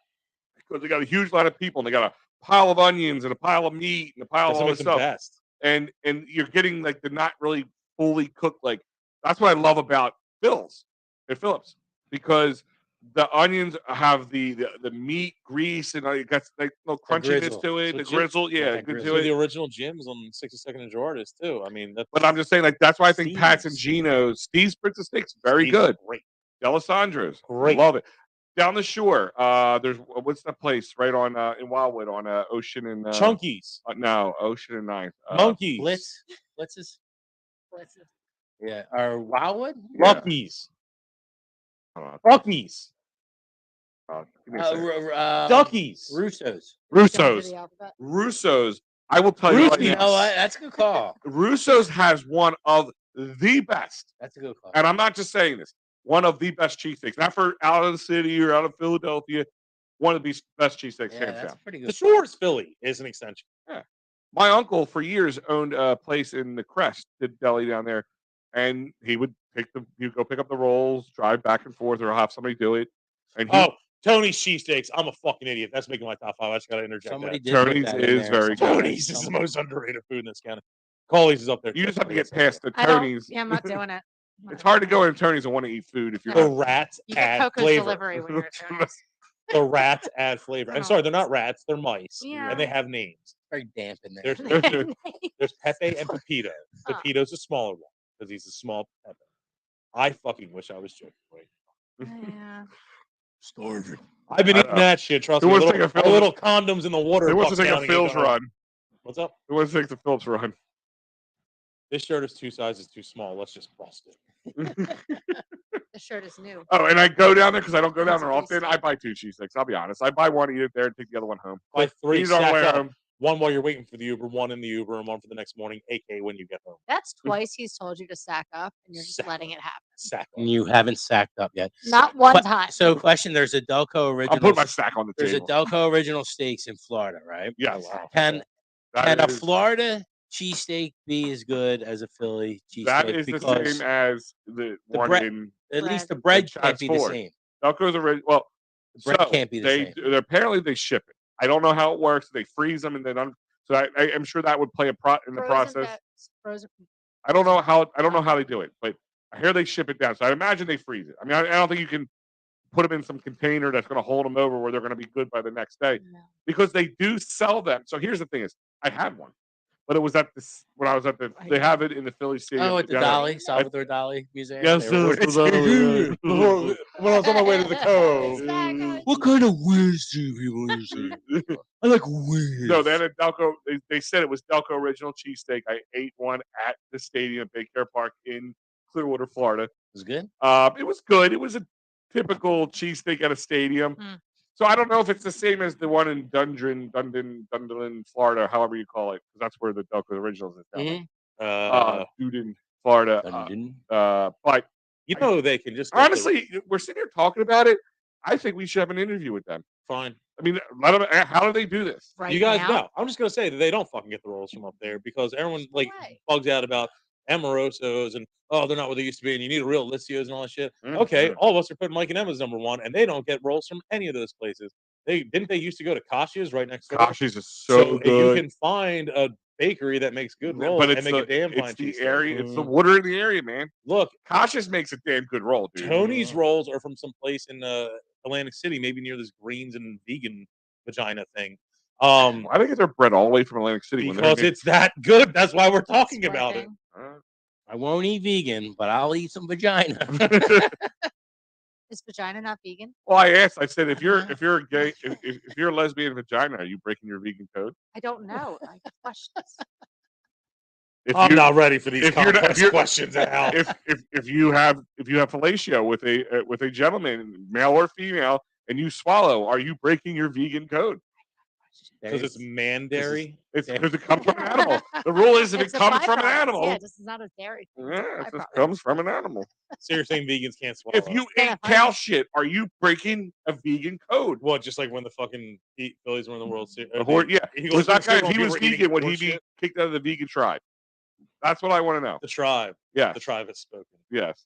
Because they got a huge line of people and they got a pile of onions and a pile of meat and a pile That's of what all makes this them stuff, best. and you're getting like the not really fully cooked. Like that's what I love about Phil's at Phillips because the onions have the meat grease and it got like no crunchiness grizzle. to it, So the Jim- grizzle, yeah, that good grizzle. to So the it. original gyms on 62nd and Gerardus too. I mean, that's But I'm just saying, like that's why I think Pat's and Steve's. Gino's, Steve's Prince of Steaks, very Steve's good. Great. Delisandro's, Great. love it. Down the shore, there's what's that place right on in Wildwood on Ocean and Chunkies, no, Ocean and 9th. monkeys, Blitz? Blitzes? Yeah. Or Wildwood? Yeah. luckies, Hold on, buckies, give me a second. duckies. Russo's. Don't do Russo's. the alphabet. Russo's. I will tell you right Roofies. You now. know what? That's a good call. Russo's has one of the best, That's a good call. and I'm not just saying this. One of the best cheesesteaks, not for out of the city or out of Philadelphia. One of the best cheesesteaks, Yeah, hands that's down. pretty The good. Shores Philly is an extension. My uncle for years owned a place in the Crest, did deli down there, and he would he'd go pick up the rolls, drive back and forth, or have somebody do it. And he, Oh, Tony's cheesesteaks. I'm a fucking idiot. That's making my top 5. I just gotta interject Somebody that. did put Tony's that in is there. very good. Tony's is the most underrated food in this county. Coley's is up there. you too. just have to I get guess. past the I don't. Tony's. Yeah, I'm not doing it. I'm It's not hard to doing go it. in Tony's and want to eat food if you're The not. rats You get add Coco's flavor. delivery when you're at Tony's. The rats add flavor. I'm sorry, they're not rats. They're mice, Yeah. and they have names. Very damp in there. There's Pepe and Pepito. Pepito's a smaller one because he's a small Pepe. I fucking wish I was joking. Wait. Yeah. Starving. I've been I eating know. that shit. Trust Who me. wants to Little, take a a little condoms in the water. Who wants to buck take a downing Phil's ain't gonna- run? What's up? Who wants to take the Phillips run? This shirt is 2 sizes too small. Let's just bust it. The shirt is new. Oh, and I go down there because I don't go down That's there a often. beast. I buy 2 cheesesteaks. I'll be honest. I buy one, eat it there, and take the other one home. Buy 3, Eat it on the stack way up. home. One while you're waiting for the Uber, one in the Uber, and one for the next morning, aka when you get home. That's twice he's told you to stack up, and you're just Stack letting it happen. Stack up. You haven't sacked up yet. Not one Que- time. So, question: there's a Delco I'll original. put my stack on the There's a table. Delco original steaks in Florida, right? Yes. Wow. Can That a is- Florida cheesesteak be as good as a Philly cheesesteak? That is the Because same as the one bread- in at least the bread. bread can't Chad's be the Ford. same. Delco's original. Well, The bread so can't be the same. apparently they ship it. I don't know how it works. They freeze them and then so I am sure that would play in the process. Frozen. I don't know how they do it, but I hear they ship it down. So I imagine they freeze it. I mean, I don't think you can put them in some container that's going to hold them over where they're going to be good by the next day No. because they do sell them. So here's the thing: is I had one, but it was at this when I was at the. They have it in the Philly Stadium. Oh, at the down there. Dolly, Salvador Dali Museum. Yes, They were- When I was on my way to the cove. What kind of whiz do people use? I like whiz. No, they had a Delco. They said it was Delco original cheesesteak. I ate one at the stadium, Big Care Park in Clearwater, Florida. It was good. It was good. It was a typical cheesesteak at a stadium. Mm. So I don't know if it's the same as the one in Dundon, Florida, however you call it, because that's where the Delco originals is down there. Dundon, Florida. But You know they can just go to- honestly, we're sitting here talking about it. I think we should have an interview with them. fine. I mean, let them, how do they do this? Right You guys now? know. I'm just gonna say that they don't fucking get the rolls from up there because everyone like way. bugs out about Amorosos and they're not what they used to be and you need a real Licios and all that shit. Mhm. Okay, all of us are putting Mike and Emma's #1 and they don't get rolls from any of those places. They used to go to Kashia's right next door. Gosh, is so if good. you can find a bakery that makes good rolls But and it's make a damn fine it's the cheesesteak. area, it's the water in the area, man. Look, Cautious makes a damn good roll, dude. Tony's rolls are from some place in Atlantic City, maybe near this greens and vegan vagina thing. Why do they get their bread all the way from Atlantic City? Because it's that good. That's why we're talking about it. Working. I won't eat vegan, but I'll eat some vagina. Is Is vagina not vegan? Well, I asked. I said, if you're a gay, if you're a lesbian vagina, are you breaking your vegan code? I don't know. I get questions. I'm not ready for these if you're not- complex if you're- questions, Al. if you have fellatio with a gentleman, male or female, and you swallow, are you breaking your vegan code? Because it's mandatory. It's because it comes from an animal. The rule is if It's it a comes from an byproduct. animal. Yeah, this is not a dairy thing. It's a Yeah, it just byproduct. comes from an animal. So you're saying vegans can't swallow? If you Yeah, ate cow shit, are you breaking a vegan code? What, just like when the fucking Phillies were in the World Series? The horse, yeah. Eagles Was that guy, were if he people was were eating vegan, would he horse be shit? kicked out of the vegan tribe? That's what I want to know. The tribe? Yes. The tribe has spoken. Yes.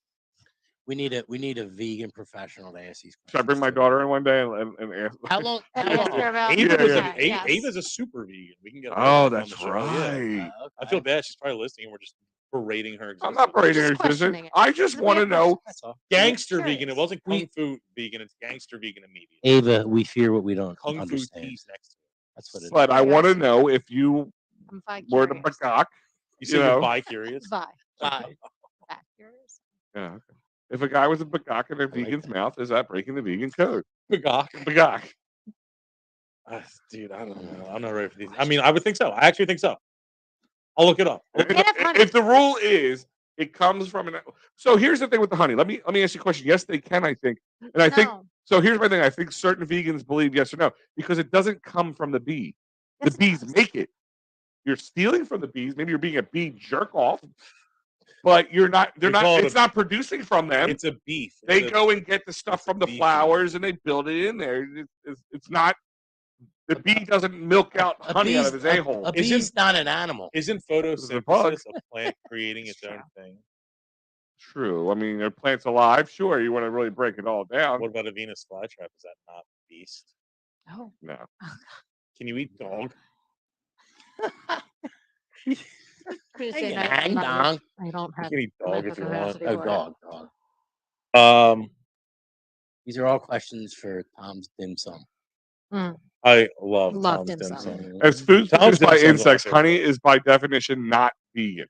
We need a vegan professional to ask these questions. Should I bring my to. daughter in one day and ask? How long? And How ask her long? about Ava was that, yes. Ava's a super vegan. We can get her Oh, on that's the show. Yeah. right. I feel bad. She's probably listening, and we're just berating her. I'm not berating her Just existence. questioning it. I just It's a want to weird know. question. That's all. Gangster Curious. vegan. It wasn't kung fu vegan. It's gangster vegan immediate. Ava, we fear what we don't Kung fu understand. teas next to it. That's what it is. But I want to know if you I'm were to bi-curious. bagak. You say you're bi-curious? Bi-curious. Yeah. Okay. If a guy was a bagak in a like vegan's that. mouth, is that breaking the vegan code? Bagak. Bagak. Dude, I don't know. I'm not ready for these. I mean, I would think so. I actually think so. I'll look it up. If the rule is it comes from an, so here's the thing with the honey. Let me ask you a question. Yes, they can. I think, and I think No. so. Here's my thing. I think certain vegans believe yes or no because it doesn't come from the bee. Yes, The it bees does. make it. You're stealing from the bees. Maybe you're being a bee jerk off, but you're not. They're We not. call it It's not producing from them. It's a beef. They go and get the stuff from the beef. flowers and they build it in there. It's not. The bee doesn't milk out honey out of his a-hole. A bee's not an animal. Isn't bug. photosynthesis a plant creating its own thing? True. I mean, are plants alive? Sure. You want to really break it all down. What about a Venus flytrap? Is that not beast? Oh. No. Can you eat dog? Tuesday night, Hang I'm not- on. I don't You have can eat dog if you want. capacity Oh, for it. dog. Um, These are all questions for Tom's dim sum. I love Love Tom's dim sum. As food Tom's produced by dim sum's insects, awesome. honey is by definition not vegan.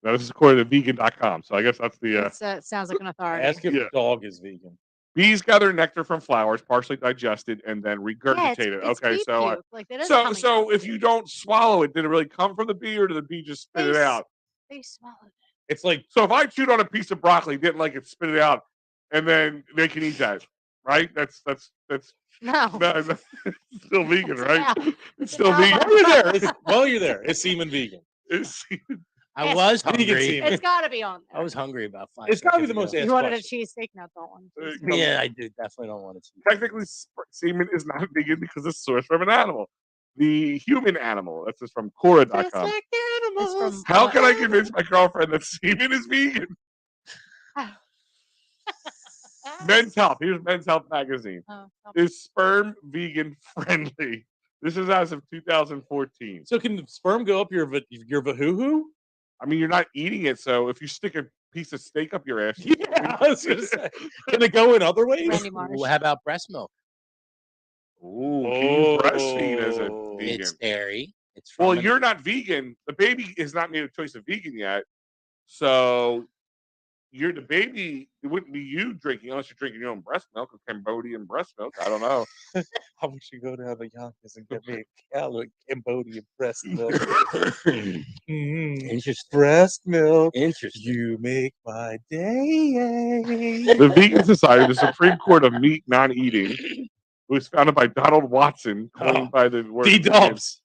Now, this is according to vegan.com. So I guess that's the. It sounds like an authority. Ask if Yeah. dog is vegan. Bees gather nectar from flowers, partially digested, and then regurgitate Yeah, it's, it. it's Okay, bee so puke. Like, that is so coming so out. if you don't swallow it, did it really come from the bee, or did the bee just spit it out? They swallowed it. It's like So if I chewed on a piece of broccoli, didn't like it, spit it out, and then they can eat that, right? That's No. no, it's still vegan, It's an right? owl. It's still an vegan. owl. while you're there. While you're there, is semen vegan? It's, I Yes. was Vegan hungry. semen. It's got to be on I there. was hungry about 5 It's gotta be seconds the most ago. asked You wanted a question. cheesesteak? No, don't want a Uh, cheesesteak. Yeah, I do. Definitely don't want to. technically, semen is not vegan because it's sourced from an animal. The human animal. That's just from Cora.com. Just like It's animals. from How can I convince my girlfriend that semen is vegan? Men's Health. Here's Men's Health magazine. Oh, Is sperm vegan friendly? This is as of 2014. So can sperm go up your vahoo-hoo? I mean, you're not eating it, so if you stick a piece of steak up your ass, Yeah, I was gonna say. Can it go in other ways? Randy Marsh. Well, how about breast milk? Ooh, can you breastfeed as a Oh. vegan? It's dairy. It's Well, from an- you're not vegan. The baby is not made a choice of vegan yet, so you're the baby. It wouldn't be you drinking unless you're drinking your own breast milk or Cambodian breast milk. I don't know. I wish you go down to Yonkers and get me a Cambodian breast milk. Interesting. Breast milk. Interesting. You make my day. The Vegan Society, the Supreme Court of Meat Non-Eating, was founded by Donald Watson, coined by the word vegan D-dubs.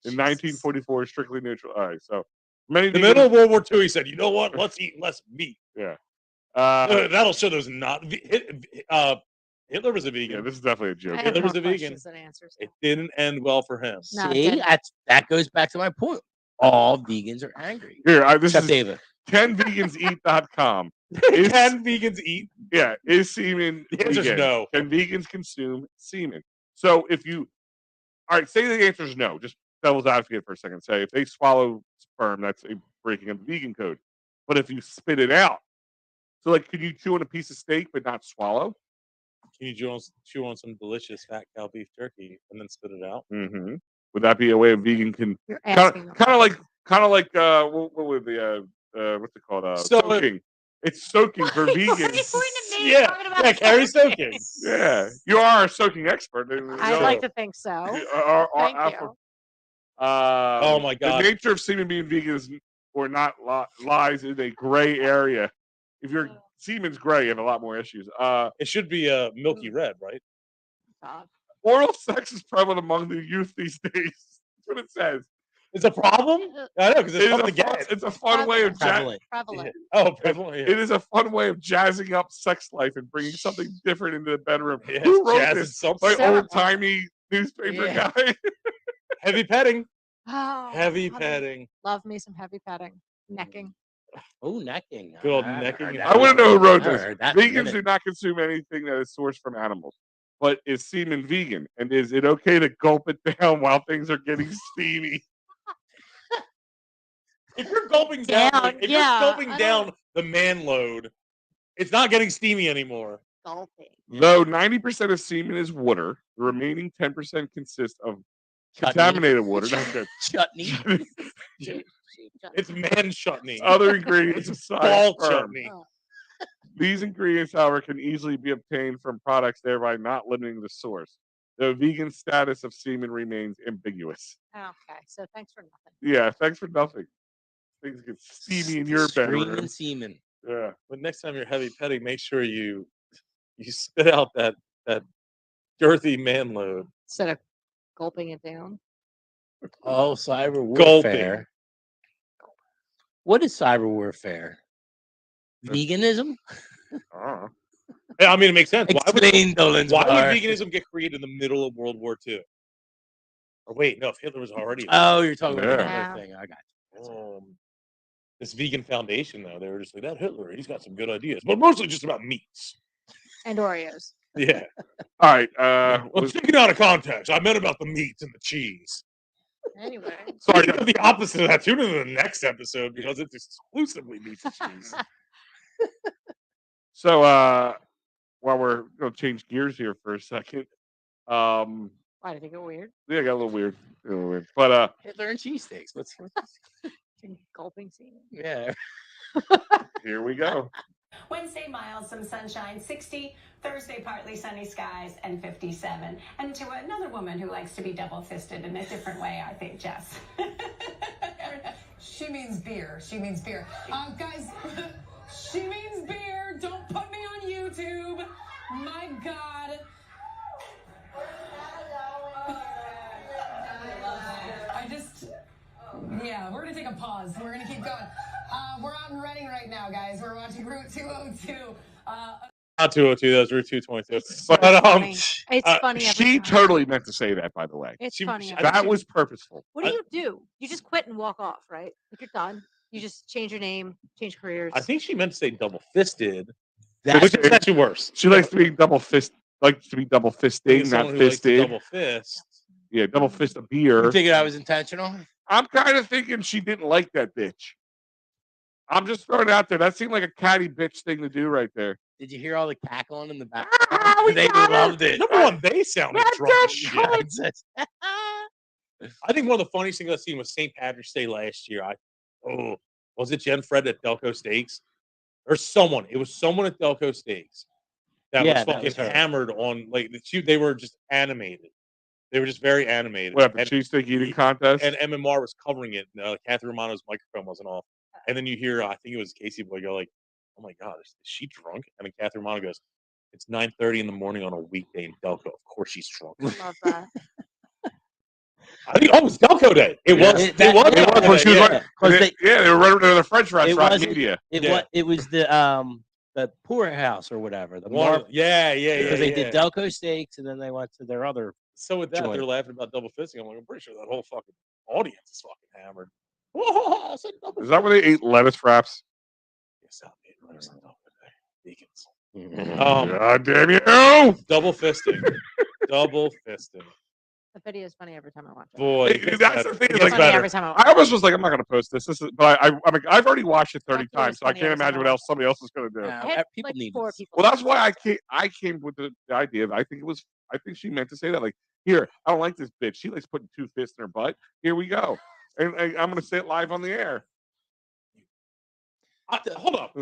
in 1944, strictly neutral. All right, so many In the vegans- middle of World War II, he said, "You know what? Let's eat less meat." Yeah. That'll show those not. Hitler was a Yeah, vegan. this is definitely a I joke. have Hitler was more a vegan. questions than answers. It didn't end well for him. No, it See, didn't. that goes back to my point. All vegans are angry. Here, this Except is Ava. 10veganseat.com. Can vegans eat? Yeah, is semen The answer's vegan? no. Can vegans consume semen? So if you, all right, say the answer is no. Just devil's advocate for a second. Say if they swallow sperm, that's a breaking of the vegan code. But if you spit it out, so like, could you chew on a piece of steak but not swallow? Can you chew on some delicious fat cow beef jerky and then spit it out? Mm-hmm. Would that be a way of vegan can You're kind asking them. of like what would the what's it called? So- Soaking. It's soaking for Why are you vegans. pointing at Yeah, talking about yeah, Carrie soaking. soaking. Yeah, you are a soaking expert. I'd like to think so. Thank you. Oh my God. The nature of semen being vegan is, or not, lies in a gray area. If your semen's gray, you have a lot more issues. It should be milky red, right? God. Oral sex is prevalent among the youth these days. That's what it says. It's a problem? I know, because it's tough to Fun, get. it's a fun way of Prevalent. Prevalent. Oh, prevalent. Yeah. It is a fun way of jazzing up sex life and bringing something different into the bedroom. Yeah, Who wrote jazz this? is something. My Several. old timey newspaper Yeah. guy. Heavy petting. Oh, Heavy love it. petting. Love me some heavy petting. Necking. Oh, necking. Good old I've necking heard and that I want to know who before. wrote I've this. heard that in a Vegans minute. do not consume anything that is sourced from animals. But is semen vegan? And is it okay to gulp it down while things are getting steamy? If you're gulping down, Down, if yeah, you're gulping I down don't- the man load, it's not getting steamy anymore. Gulping. Though 90% of semen is water, the remaining 10% consists of contaminated water. Not good. Chutney. It's man chutney. Other ingredients aside Ball sperm. chutney. Oh, These ingredients, however, can easily be obtained from products, thereby not limiting the source. The vegan status of semen remains ambiguous. okay, so thanks for nothing. Yeah, thanks for nothing. Things get steamy in your bedroom. Streaming semen. Yeah. But next time you're heavy petting, make sure you spit out that girthy man load. Instead of gulping it down. Oh, cyber Gulping. warfare. What is cyber warfare? Veganism? Uh-huh. Yeah, I mean, it makes sense. Explain, Dolan's Why would bar. veganism get created in the middle of World War II? Or wait, no, if Hitler was already. Oh, you're talking about Yeah. another thing. I got you. This vegan foundation, though, they were just like, that Hitler, he's got some good ideas, but mostly just about meats. And Oreos. Yeah. All right. Well, taken out of context, I meant about the meats and the cheese. Anyway. Sorry, the opposite of that. Tune into the next episode because it's exclusively meats and cheese. So, while we're going to change gears here for a second, Why did it get weird? yeah, got a little weird. But Hitler and cheesesteaks. What's Gulping semen. yeah. here we go. Wednesday, mild, some sunshine, 60. Thursday, partly sunny skies, and 57. And to another woman who likes to be double-fisted in a different way, I think, Jess. She means beer. She means beer. Guys, she means beer. Don't put me on YouTube. My God. Yeah, we're going to take a pause. We're going to keep going. We're out in Reading right now, guys. We're watching Route 202. Not 202, that was Route 222. But Funny. It's funny. Every She time. totally meant to say that, by the way. It's she- funny. she- every That time. was purposeful. What do you do? You just quit and walk off, right? Like you're done. You just change your name, change careers. I think she meant to say double fisted, That's which is actually worse. She likes to be double fisting, Someone not who likes to fisted. double fist. Yeah, double fist of beer. You figured I was intentional? I'm kind of thinking she didn't like that bitch. I'm just throwing it out there. That seemed like a catty bitch thing to do right there. Did you hear all the cackling in the back? we They got her. loved it. Number one, they sounded That drunk. as bitch shit. I think one of the funniest things I've seen was St. Patrick's Day last year. Was it Jen Fred at Delco Steaks? Or someone. It was someone at Delco Steaks that Yeah, was that fucking was her. hammered on, like, they were just animated. They were just very animated. What, the And- cheesesteak eating contest? and MMR was covering it. Catherine Romano's microphone wasn't off. And then you hear, I think it was Casey Boy go like, "Oh my God, is she drunk?" And then Catherine Romano goes, "It's 9:30 in the morning on a weekday in Delco. Of course she's drunk." Love that. I think, it was Delco Day. It Yeah. was. It- It that- was. it Delco was when she was Day, like- yeah. Because they were running to the French restaurant wasn't- media. it was the poorhouse or whatever. The One- yeah. because they yeah. did Delco Steaks and then they went to their other. So with that, joint. they're laughing about double fisting. I'm like, I'm pretty sure that whole fucking audience is fucking hammered. I said double Is that where they ate lettuce wraps? Yes, I'll be right on top of it. Vegans. Mm-hmm. God damn you! Double fisting. Double fisting. The video is funny every time I watch it. Boy, Hey, that's the thing, It it's gets like- Funny better. every time I watch I almost was like, I'm not going to post this. But I've already watched it 30 That's what times, was so I funny can't every time imagine I what else somebody else is going to do. Yeah. it. I had People like need 4 this. people. Well, that's why I came with the idea. I think she meant to say that. Like, here, I don't like this bitch. She likes putting 2 fists in her butt. Here we go. And I'm going to say it live on the air. Hold up.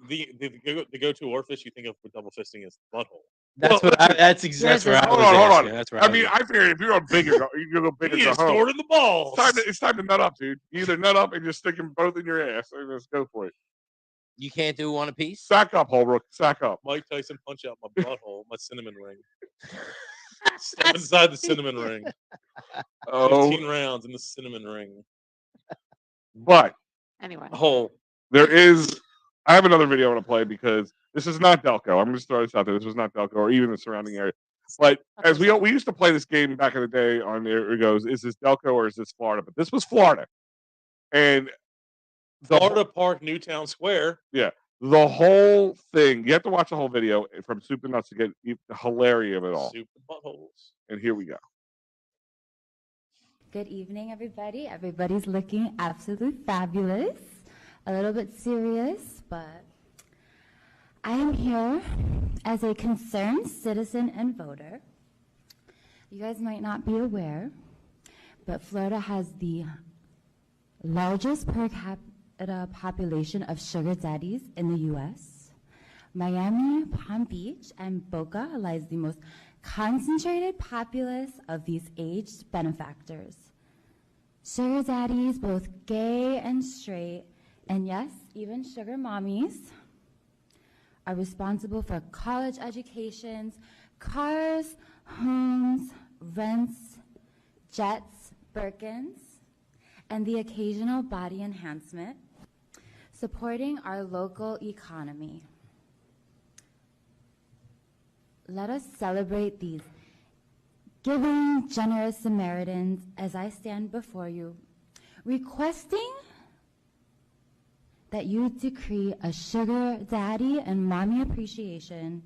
the go-to orifice you think of for double fisting is butthole. That's Well, what. That's exactly Yours where I is- was hold asking. on. That's where I I mean, was I figure if you're going big, you go big He or go is home. stored in the balls. It's time to nut up, dude. You either nut up and just stick them both in your ass, and just go for it. You can't do one apiece. Sack up, Holbrook. Sack up. Mike Tyson punch out my butthole, my cinnamon ring. Step inside the cinnamon ring. 15 rounds in the cinnamon ring. But Anyway, Hole. there is. I have another video I want to play because this is not Delco. I'm just throwing this out there. This was not Delco or even the surrounding area. But as we used to play this game back in the day on there, it goes, is this Delco or is this Florida? But this was Florida, and Florida Park, Newtown Square. Yeah, the whole thing. You have to watch the whole video from soup to nuts to get the hilarity of it all. Soup and buttholes. And here we go. Good evening, everybody. Everybody's looking absolutely fabulous. A little bit serious, but I am here as a concerned citizen and voter. You guys might not be aware, but Florida has the largest per capita population of sugar daddies in the U.S. Miami, Palm Beach, and Boca lies the most concentrated populace of these aged benefactors. Sugar daddies, both gay and straight, and yes, even sugar mommies, are responsible for college educations, cars, homes, rents, jets, Birkins, and the occasional body enhancement, supporting our local economy. Let us celebrate these giving, generous Samaritans as I stand before you, requesting that you decree a Sugar Daddy and Mommy Appreciation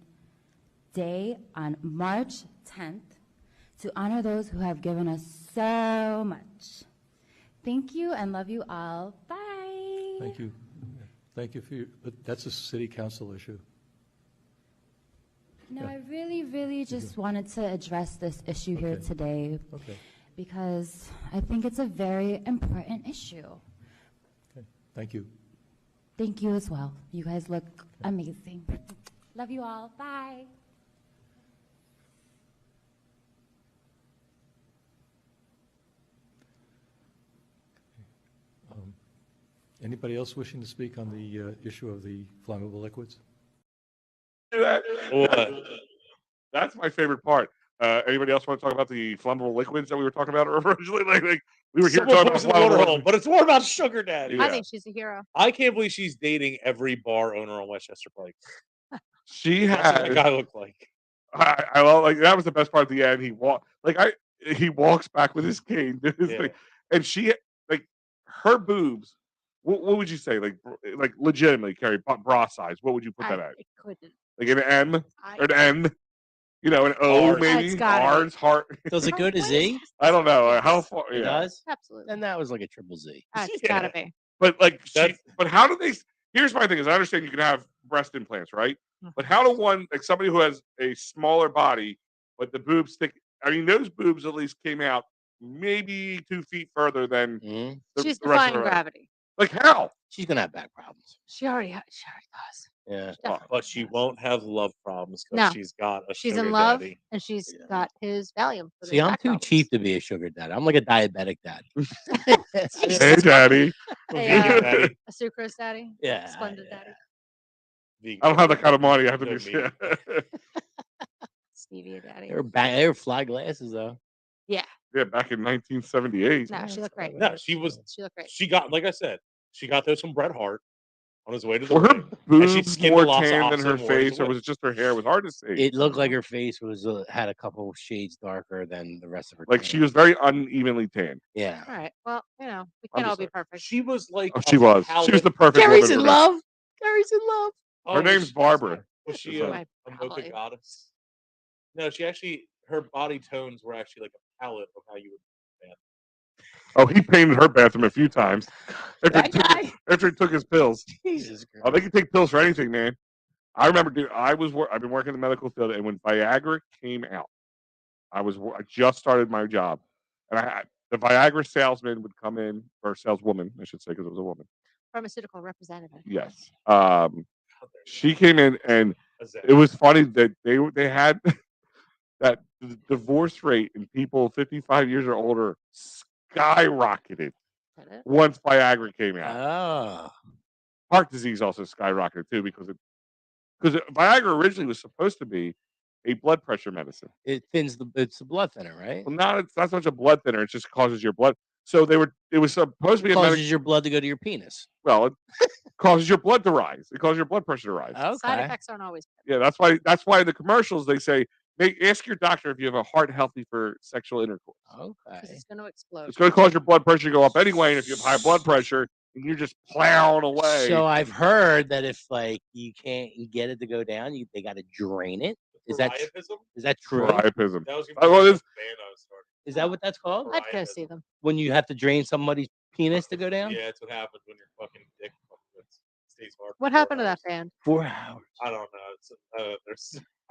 Day on March 10th to honor those who have given us so much. Thank you and love you all. Bye. Thank you. Thank you for your, but that's a city council issue. No, Yeah. I really just wanted to address this issue here Okay. today Okay. because I think it's a very important issue. Okay. Thank you. Thank you as well. You guys look amazing. Love you all. Bye. Anybody else wishing to speak on the issue of the flammable liquids? What? That's my favorite part. Anybody else want to talk about the flammable liquids that we were talking about originally? Like we were here Someone talking puts about in the flammable motorhome, liquids. but it's more about sugar daddy. Yeah. I think she's a hero. I can't believe she's dating every bar owner on Westchester Pike. She That's what that has. guy looked like. I love, like, that was the best part at the end. He walks back with his cane, did his Yeah. thing, and she, like, her boobs. What would you say, like legitimately, Carrie, bra size? What would you put that at? I couldn't. Like an M or I, an N? You know, an O R's. maybe? It's gotta be. R's, heart. Does it go to Z? I don't know how Yes. far. It Yeah, does. absolutely. Then that was like a triple Z. It's Yeah. gotta be. but like, That's- but how do they? Here's my thing: is I understand you can have breast implants, right? But how do one, like somebody who has a smaller body, but the boobs stick? I mean, those boobs at least came out maybe 2 feet further than Mhm. She's the rest of defying her. gravity. Like how? She's gonna have back problems. She already does. Yeah. But she won't have love problems because No. she's got a She's sugar in love, daddy. and she's Yeah. got his Valium. For See, the I'm back too problems. cheap to be a sugar daddy. I'm like a diabetic daddy. Hey, daddy. Hey, Vegan daddy. A sucrose daddy. Yeah, Splendid yeah. daddy. Vegan I don't have that daddy. kind of money. I have to No be. meat. Stevia daddy. They were fly glasses though. Yeah. Yeah, back in 1978. No, she looked great. No, she was. She looked great. She got, like I said, she got those from Bret Hart on his way to the Were her ring. And she boobs skinned more the lots of tan than her oxen more as face, a or was it just her hair? It was hard to see. It looked like her face was had a couple shades darker than the rest of her. Like tan. she was very unevenly tan. Yeah. All right. Well, we I'm can't all just be like- perfect. She was like. Oh, a she was. She palette- was the perfect Gary's woman in for me. love. Gary's in love. Oh, Her was name's she- Barbara. Was she So- a My mocha palette. goddess? No, she actually, her body tones were actually like a palette of how you would. Oh, he painted her bathroom a few times That guy. after he took his pills. Jesus Christ. Oh, they can take pills for anything, man. I remember, dude. I've been working in the medical field, and when Viagra came out, I just started my job, and the Viagra salesman would come in, or saleswoman, I should say, because it was a woman. Pharmaceutical representative. Yes. She came in, and it was funny that they had that the divorce rate in people 55 years or older skyrocketed once Viagra came out. Oh. Heart disease also skyrocketed too because Viagra originally was supposed to be a blood pressure medicine. It's a blood thinner, right? Well, it's not so much a blood thinner; it just causes your blood. So it was supposed to be It causes your blood to go to your penis. Well, it causes your blood to rise. It causes your blood pressure to rise. Side Okay. effects aren't always bad. Yeah, that's why in the commercials they say, ask your doctor if you have a heart healthy for sexual intercourse. Okay. It's going to explode. It's going to cause your blood pressure to go up anyway, and if you have high blood pressure, and you're just plowing away. So I've heard that if like you can't get it to go down, they got to drain it. Is that true? Priapism. That was Is that what that's called? I'd go see them. When you have to drain somebody's penis to go down? Yeah, that's what happens when your fucking dick stays hard. What happened to that band? 4 hours. I don't know.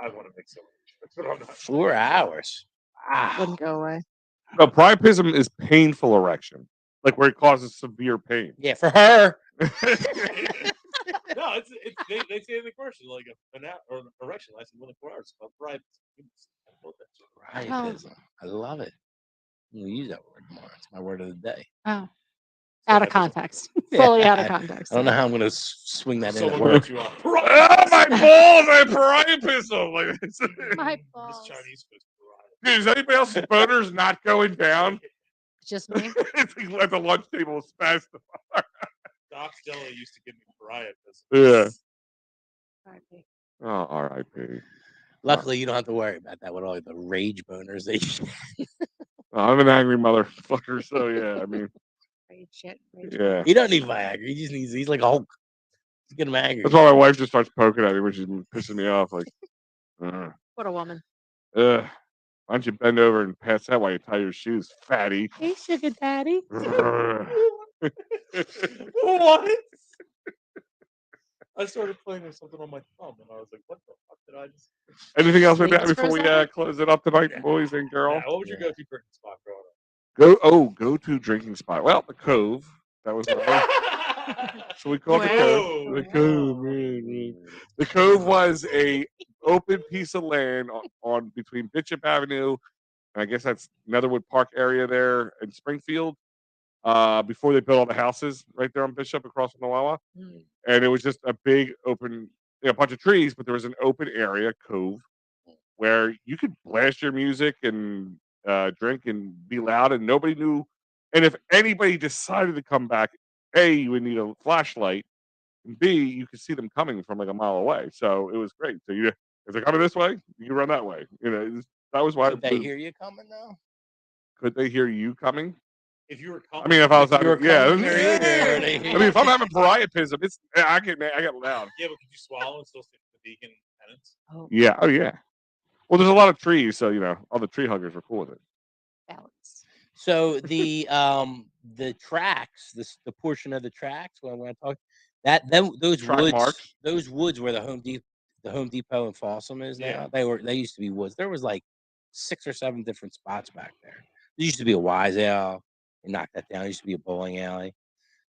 I want to make so much, but I'm not. 4 hours. Wow. Wouldn't go away. No, priapism is painful erection, like where it causes severe pain. Yeah, for her. No, they say in the commercial like an erection lasting more than 4 hours. It's called priapism. Priapism. I love it. We'll use that word more. It's my word of the day. Oh. Out of context. Fully out of I context. don't know how I'm going to swing that in. Someone at work. looked you up. Oh, my balls! I have priapism. Like, My This balls. Chinese food. dude, is anybody else's boners not going down? Just me. It's like at the lunch table spasmed. Doc Stella used to give me priapism. Yeah. R.I.P. Oh, R.I.P. Luckily, you don't have to worry about that with all the rage boners. I'm an angry motherfucker, so yeah. I mean, Rage shit. Rage yeah. He doesn't need Viagra. He just needs. He's like a Hulk. Just get him angry. That's why my wife just starts poking at me when she's pissing me off. Like, What a woman. why don't you bend over and pass out while you tie your shoes, fatty? Hey, sugar daddy. What? I started playing with something on my thumb, and I was like, "What the fuck did I just?" Anything else we got Sleep for before a we second? close it up tonight, boys and girls? Yeah, what was your go-to drinking spot growing Go to drinking spot. Well, the Cove. That was mine. So we called the Cove. Where? The Cove. The Cove was a open piece of land on between Bishop Avenue, and I guess that's Netherwood Park area there in Springfield. Before they built all the houses right there on Bishop across from the Wawa. And it was just a big open, a bunch of trees, but there was an open area, Cove, where you could blast your music and drink and be loud, and nobody knew. And if anybody decided to come back, A, you would need a flashlight, and B, you could see them coming from like a mile away. So it was great. So if they're coming this way, you run that way. That was why. Did they hear you coming though? Could they hear you coming? If you were, I mean, if I was If you were having, yeah, coming there either, they I hear mean, if I'm having priapism, I get loud. yeah, but could you swallow and still stick to the vegan tenants? Yeah, oh yeah. Well, there's a lot of trees, so all the tree huggers were cool with it. Balance. So the tracks, the portion of the tracks when I talk those Track woods, marks. those woods where the Home Depot in Folsom is now. Yeah. They used to be woods. There was like 6 or 7 different spots back there. There used to be a Wise Ale. They knocked that down. There used to be a bowling alley.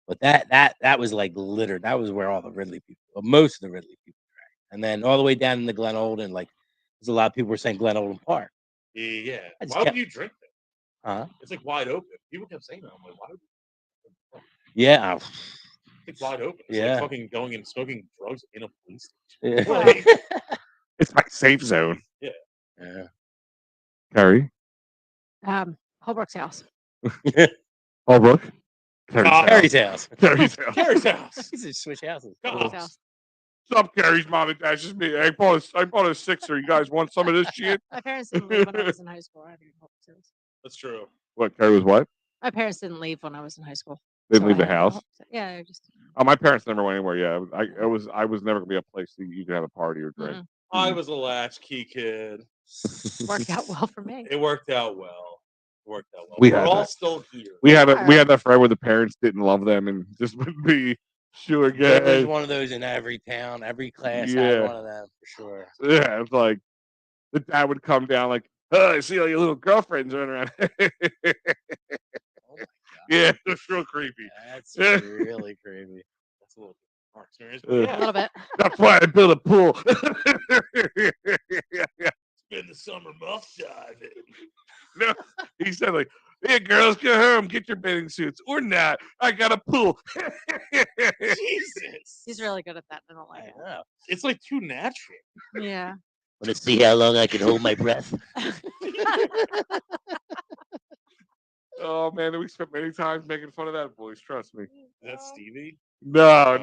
But that was like littered. That was where all the Ridley people, most of the Ridley people drank. And then all the way down in the Glen Olden, like there's a lot of people were saying Glen Olden Park. Yeah. I just Why kept- would you drink that? Huh? It's like wide open. People kept saying that. I'm like, why would you? Yeah. It's wide open. It's Yeah. like fucking going and smoking drugs in a police Yeah. station. It's my safe zone. Yeah. Carrie, Holbrook's house. Holbrook, Carrie's house. Carrie's house. Carrie's house. He's just switch houses. Holbrook's house. What's up, Carrie's mom and dad? It's just me. I bought a sixer. You guys want some of this shit? My parents didn't leave when I was in high school. I didn't know what it was. That's true. What? Carrie was what? My parents didn't leave when I was in high school. Didn't so leave I the had no house. hope to- Yeah, I just. Oh, my parents never went anywhere. Yeah, I was never gonna be a place that you could have a party or drink. Mm-mm. I was a latchkey kid. Worked out well for me. It worked out well. We're had all that. still here. We had that friend where the parents didn't love them and just would be sure There was gay. one of those in every town. Every class Yeah. had one of them for sure. Yeah, it's like the dad would come down like, "Oh, I see all your little girlfriends running around." Oh my God. Yeah, it's real creepy. That's really creepy. That's a little our experience. Uh, Yeah, A little bit. That's why I built a pool. spend the summer muff diving. No, he said like, "Hey, girls, go home, get your bathing suits, or not. I got a pool." Jesus, He's really good at that. I don't like I it. know. it's like too natural. Yeah. Want to see how long I can hold my breath? Oh man, we spent many times making fun of that voice. Trust me. That's Stevie. No,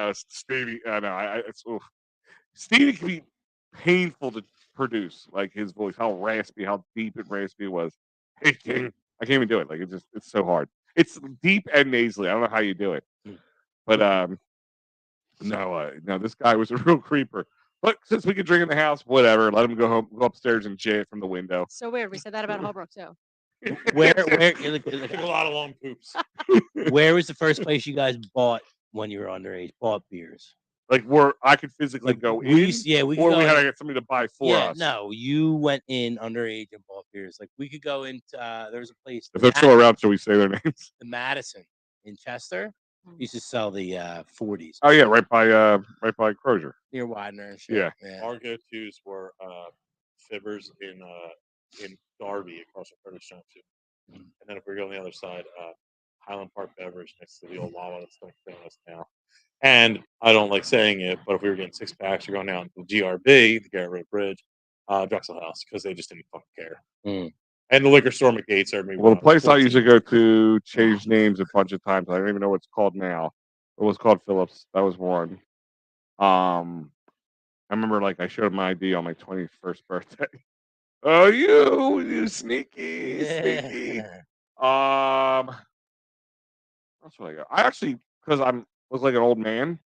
it's Stevie. No, it's oof. Stevie can be painful to produce, like his voice, how raspy, how deep and raspy it was. Hey, King, I can't even do it. Like it's so hard. It's deep and nasally. I don't know how you do it, but no, this guy was a real creeper. But since we could drink in the house, whatever. Let him go home, go upstairs and jay it from the window. So weird. We said that about Holbrook too. Where Took a lot of long poops. where was the first place you guys bought when you were underage? Bought beers? Like where I could physically Like go we in, used, yeah, we could or go we had in- to get somebody to buy for yeah, us. no, you went in underage and bought beers. Like we could go into there was a place If they're still around, shall we say their names? the Madison in Chester used to sell the 40s Oh yeah, right by Crozier. near Widener and shit. Yeah. Our go-tos were Fibbers in Darby across the British Junction, and then if we go on the other side, Highland Park Beverage next to the old Wawa that's still famous now. And I don't like saying it, but if we were getting 6-packs, we're going out to the GRB, the Garrett Road Bridge, Drexel House, because they just didn't fucking care. Mm. And the liquor store McGate served me. Well, the when I was place I 14. usually go to changed names a bunch of times. I don't even know what it's called now. It was called Phillips. That was one. I remember like I showed my ID on my 21st birthday. Oh, you sneaky. That's what I got. I actually, because I'm was like an old man,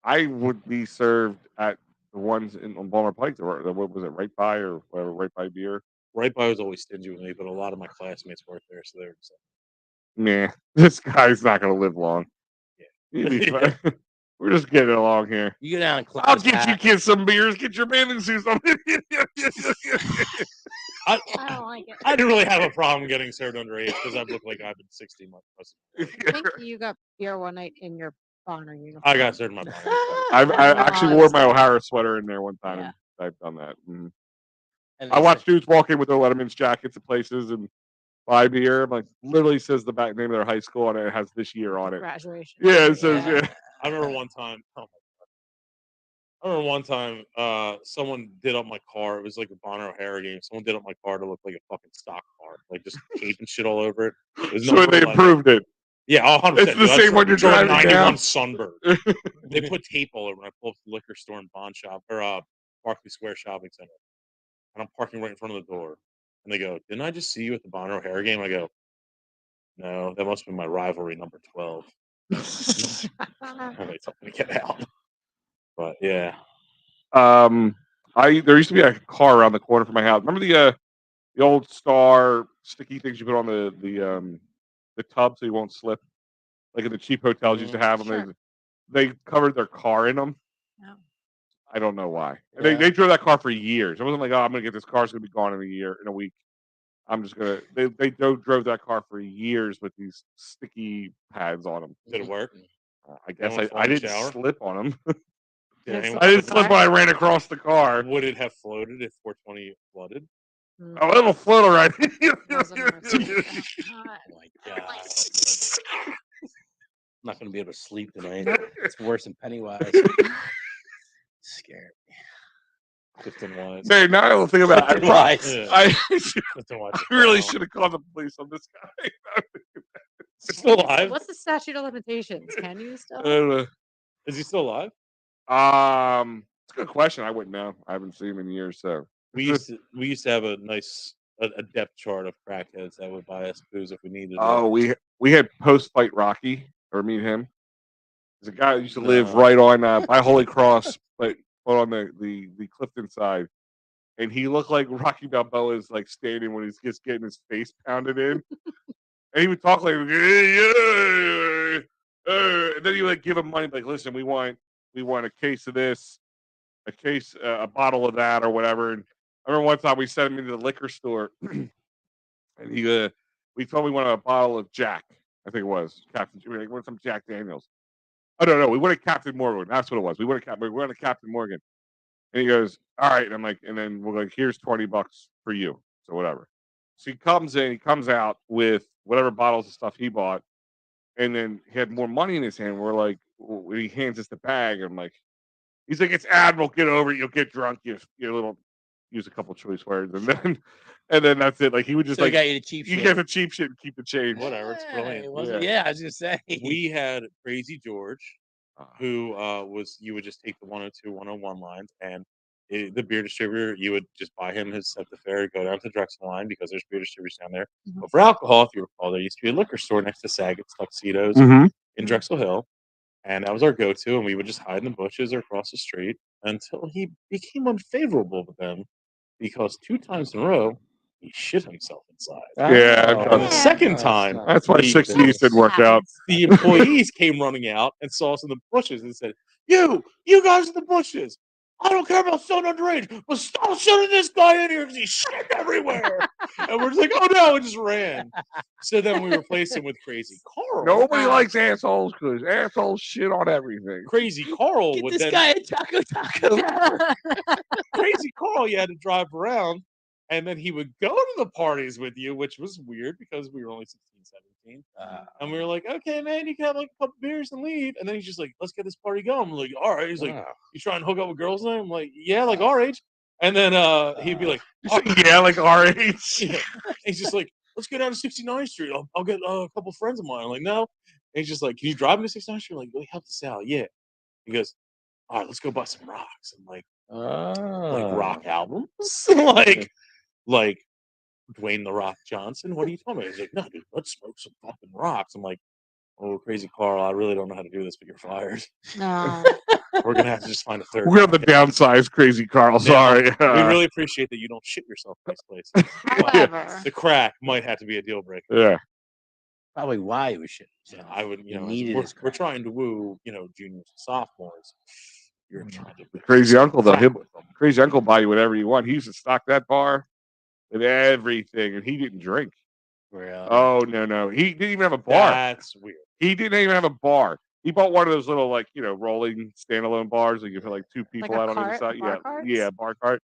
I would be served at the ones on Balmer Pike. What was it, right by or whatever, right by beer? Right by was always stingy with me, but a lot of my classmates worked there, so they were just Nah, this guy's not gonna live long. Yeah. He'd be fine. We're just getting along here. You go down and I'll get you kids some beers. Get your bathing suits on. I don't like it. I didn't really have a problem getting served underage because I've looked like I've been 60 months. I think you got beer one night in your Bonner uniform. I got served in my Bonner. I actually wore my O'Hara sweater in there one time. Yeah. And I've done that. Mhm. And I watched dudes walk in with their Letterman's jackets at places and buy beer. I'm like, literally says the back name of their high school and it has this year on it. Graduation. Yeah, it says yeah. I remember one time. Oh my god! I remember one time. Someone did up my car. It was like a Bonner O'Hara game. Someone did up my car to look like a fucking stock car, like just tape and shit all over it. It was So number they 11. improved it. Yeah, 100%. It's the same one you're driving driving 91 now. Sunbird. They put tape all over. And I pull up to the liquor store in Bond Shop or Barclay Square Shopping Center, and I'm parking right in front of the door. And they go, "Didn't I just see you at the Bonner O'Hara game?" I go, "No, that must have been my rivalry number 12." And they told me to get out. But yeah, There used to be a car around the corner from my house. Remember the old Star sticky things you put on the tub so you won't slip, like in the cheap hotels used to have them. Sure. They covered their car in them. No. I don't know why. Yeah. They drove that car for years. It wasn't like, oh, I'm gonna get this car. It's gonna be gone in a week. I'm just gonna. They drove that car for years with these sticky pads on them. did it work? I guess Anyone fall I in the didn't shower? slip on them. Did anyone I didn't slip slip when I ran across the car. Would it have floated if 420 flooded? Oh, it'll float all right. Wasn't a mistake. Oh my god! I'm not gonna be able to sleep tonight. It's worse than Pennywise. Scared. Clifton Wise. Hey, now I don't think about it. Pennywise. Yeah. I Clifton Wise. really should have called the police on this guy. Is he still alive? What's the statute of limitations? Can you I still? don't know. Is he still alive? It's a good question. I wouldn't know. I haven't seen him in years. So We used to have a nice a depth chart of crackheads that would buy us booze if we needed oh, it. we had post fight Rocky. Or meet him. There's a guy who used to live No. right on by Holy Cross, but on the Clifton side. And he looked like Rocky Balboa is like standing when he's just getting his face pounded in. And he would talk like, yeah. And then he would like give him money, like, listen, we want a case of this, a bottle of that, or whatever. And I remember one time we sent him into the liquor store, and we told him we wanted a bottle of Jack. I think it was Captain. We want some Jack Daniels. Oh no, we went to Captain Morgan. That's what it was. We went to Captain Morgan, and he goes, "All right," and I'm like, and then we're like, "Here's $20 for you." So whatever. So he comes out with whatever bottles of stuff he bought, and then he had more money in his hand. We're like, he hands us the bag. I'm like, he's like, "It's Admiral. Get over it. You'll get drunk. You little." Use a couple choice words, and then that's it. Like he would just So he like got you the cheap you shit. get the cheap shit and keep the change. Whatever, it's brilliant. Yeah, I was just saying. We had Crazy George, Uh, who was you would just take the 102, 101 lines, and the beer distributor, you would just buy him his at the fair, go down to Drexel line because there's beer distributors down there. But for alcohol, if you recall, there used to be a liquor store next to Saget's Tuxedos in Drexel Hill, and that was our go-to. And we would just hide in the bushes or across the street until he became unfavorable with them because 2 times in a row he shit himself inside. Yeah, And the second time, that's why the- 60s didn't work out. the employees came running out and saw us in the bushes and said, you guys in the bushes. I don't care about shooting underage, but stop shooting this guy in here because he's shit everywhere. And we're just like, oh no, and just ran. So then we replaced him with Crazy Carl. Nobody likes assholes because assholes shit on everything. Crazy Carl Get would this then guy a taco. Crazy Carl, you had to drive around, and then he would go to the parties with you, which was weird because we were only 16, 17. And we were like, okay, man, you can have like a couple beers and leave. And then he's just like, let's get this party going. I'm like, all right. He's like, you trying to hook up with girls now? I'm like, yeah, like our age. And then he'd be like, yeah, like our age. Yeah. He's just like, let's go down to 69th Street. I'll get a couple friends of mine. I'm like, no. And he's just like, can you drive me to 69th Street? I'm like, go help us out. Yeah. He goes, all right, let's go buy some rocks. I'm like, like rock albums? like Dwayne The Rock Johnson? What are you talking about? He's like, no, dude, let's smoke some fucking rocks. I'm like, oh, Crazy Carl, I really don't know how to do this, but you're fired. No. We're going to have to just find a third. We're on the downside, Crazy Carl. Sorry. We really appreciate that you don't shit yourself in these places. However. The crack might have to be a deal breaker. Yeah. Probably why he was shit. Yeah, I would, He needed his we're crack. trying to woo, juniors and sophomores. You're trying to Crazy Uncle, though. crack with them. Crazy Uncle buy you whatever you want. He used to stock that bar with everything, and he didn't drink. Really? Oh, no. He didn't even have a bar. That's weird. He didn't even have a bar. He bought one of those little, like, rolling standalone bars that you put like 2 people Like a out on cart, either side. bar Yeah, carts? yeah, bar cart.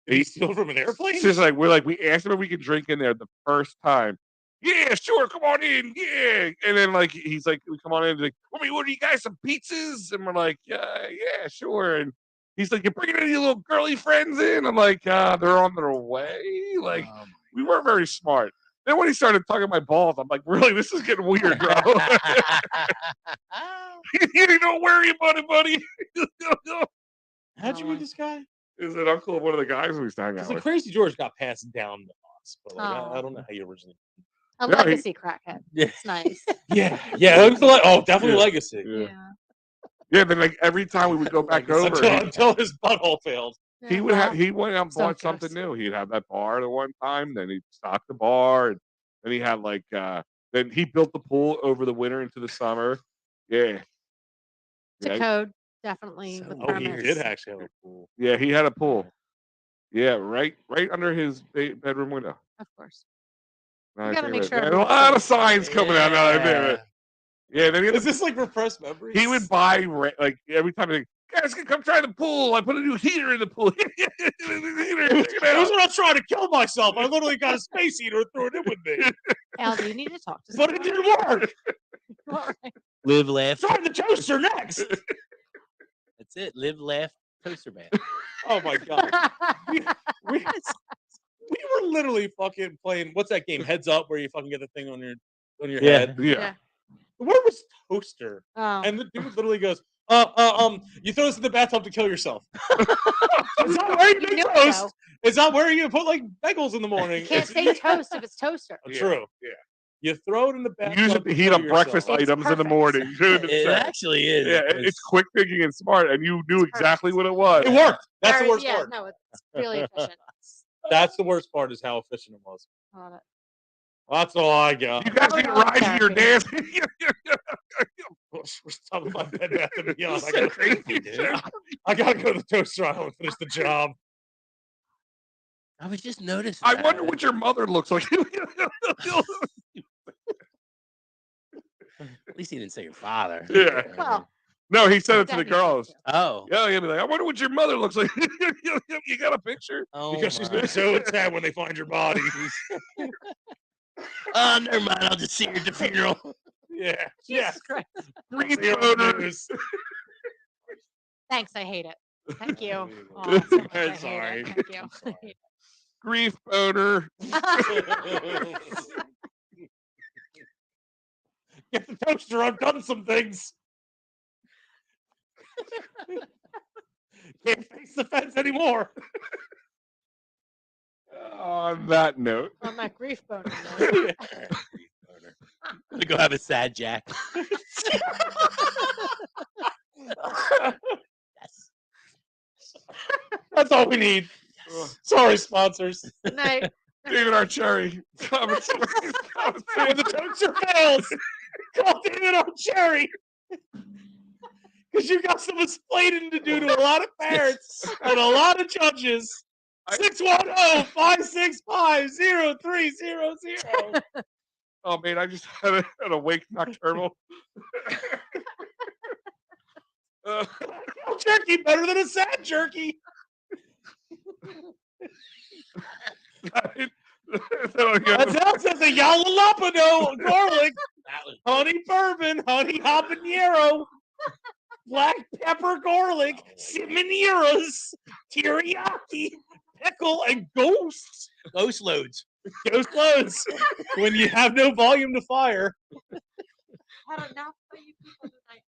Did he steal from an airplane? It's just like we asked him if we could drink in there the first time. Yeah, sure, come on in. Yeah. And then like he's like, we come on in, he's like, what do you guys, some pizzas? And we're like, yeah, sure. And he's like, you're bringing any little girly friends in? I'm like, they're on their way. Like, we weren't very smart. Then when he started tugging my balls, I'm like, really, this is getting weird, bro. You don't worry about it, buddy. How'd you meet this guy? Is an uncle of one of the guys we used to hang out Because the with. Crazy George got passed down to us, but like, I Oh. don't know how you originally. A Yeah, legacy crackhead. Yeah. It's nice. Yeah, that was definitely Yeah. legacy. Yeah. Yeah, then like every time we would go back over, until his butthole failed. he would have he went out and bought Some something curse. new. He'd have that bar the one time, then he'd stock the bar, and then he had like then he built the pool over the winter into the summer. Yeah. It's a code, definitely. So with Oh, he permits. did actually have a pool. Yeah, he had a pool. Yeah, right under his bedroom window. Of course. Now I gotta think make of it. sure Man, a everyone's lot of safe. signs coming out now. I think of it. Yeah, then Is this like repressed memories? he would buy like every time. Like, guys, come try the pool. I put a new heater in the pool. It was when I was trying to kill myself. I literally got a space heater and threw it in with me, Al, do you need to talk to but it didn't work. All right. Live, laugh. Try the toaster next. That's it. Live, laugh, toaster man. Oh my god. We were literally fucking playing. What's that game? Heads Up, where you fucking get the thing on your Yeah. head. Yeah. The word was toaster, Oh. and the dude literally goes, you throw this in the bathtub to kill yourself. It's not where you You do knew it, toast. though. It's not where you put like bagels in the morning. You can't It's- say toast if it's toaster. True. Yeah. You throw it in the bathtub. Use it to heat kill up yourself. breakfast It's items in the perfect. morning. It actually is. Yeah, it's quick thinking and smart, and you knew exactly what it was. It worked. That's the Very- worst yeah, part. No, it's really efficient. That's the worst part is how efficient it was. I love it. That's all I got. You guys need to ride to your dance. We're talking about Bed Bath & Beyond. It's so crazy, dude. I gotta go to the toaster aisle and finish the job. I was just noticing. I that. wonder what your mother looks like. At least he didn't say your father. Yeah. Well, No, he said it to the Definitely girls. too. Oh. Yeah, he'll be like, I wonder what your mother looks like. You got a picture? Oh, Because she's my. gonna be so sad when they find your body. Oh, never mind. I'll just see her at the funeral. Yeah. Jesus Christ. Grief Zero boner. news. Thanks, I hate it. Thank you. Oh, Oh, so much I hate sorry. it. Thank you. I hate Grief boner. it. Get the toaster. I've done some things. Can't face the fence anymore. On that note, On that grief boner. Yeah. Grief boner. I'm going to go have a sad Jack. Yes. That's all we need. Sorry, sponsors. Good night. David Archerry. Comments. When the toaster fails, call David Archerry. Because you got some explaining to do to a lot of parents and a lot of judges. 610-565-0300. Oh man, I just had an awake nocturnal. Jerky better than a sad jerky. That says a Yalalapano garlic, honey bourbon, honey habanero, black pepper garlic, simonieras, teriyaki, pickle, and ghosts. Ghost loads. Ghost loads. When you have no volume to fire. Had enough for you people tonight.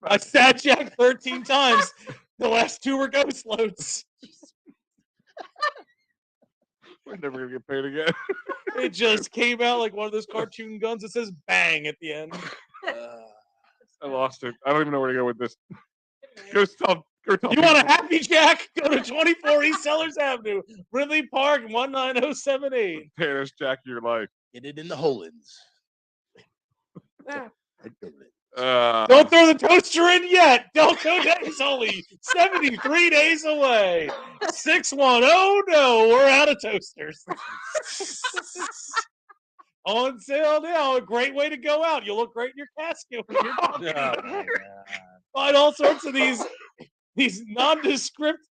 I sat Jack 13 times. The last 2 were ghost loads. We're never gonna get paid again. It just came out like one of those cartoon guns that says bang at the end. I lost it. I don't even know where to go with this. Go tell You want a Happy Jack? Go to 24 East Sellers Avenue, Ridley Park, 19078. Paris Jack your life. Get it in the Hollands. Yeah. Don't throw the toaster in yet. Delco days only. 73 days away. 610. No, we're out of toasters. On sale now. A great way to go out. You'll look great in your casket when you're Oh, done. my God. Find all sorts of these nondescript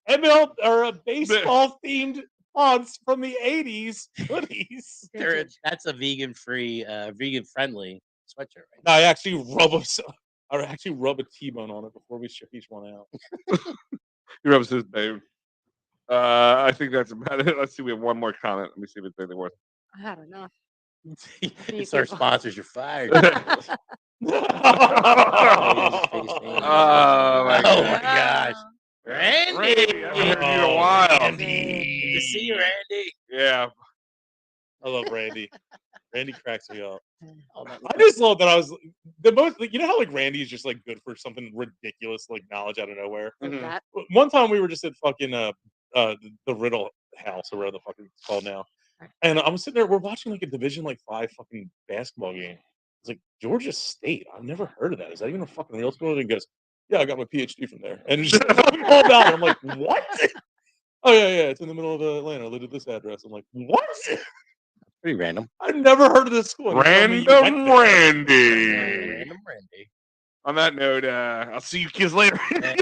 ML or baseball themed fonts from the 80s hoodies. That's a vegan-free, vegan-friendly sweatshirt. Right? I actually rub a T-bone on it before we ship each one out. He rubs his bone. I think that's about it. Let's see. We have one more comment. Let me see if it's anything worth. I had enough. It's our sponsors. You're fired. Oh my gosh. Randy. Randy, I haven't heard you in a while. Randy. Good to see you, Randy. Yeah. I love Randy. Randy cracks me up. Oh, man. I just love that I was the most. Like, you know how like Randy is just like good for something ridiculous, like knowledge out of nowhere. Mhm. That. One time we were just at fucking the Riddle House or whatever the fuck it's called now, and I'm sitting there. We're watching like a Division like 5 fucking basketball game. It's like Georgia State. I've never heard of that. Is that even a fucking real school? And he goes, "Yeah, I got my PhD from there." And just talking all about it. I'm like, "What?" Oh yeah, it's in the middle of Atlanta. Live at this address. I'm like, "What?" Pretty random. I've never heard of this school. And you tell me you went Random there. Randy. Random Randy. On that note, I'll see you kids later. Yeah.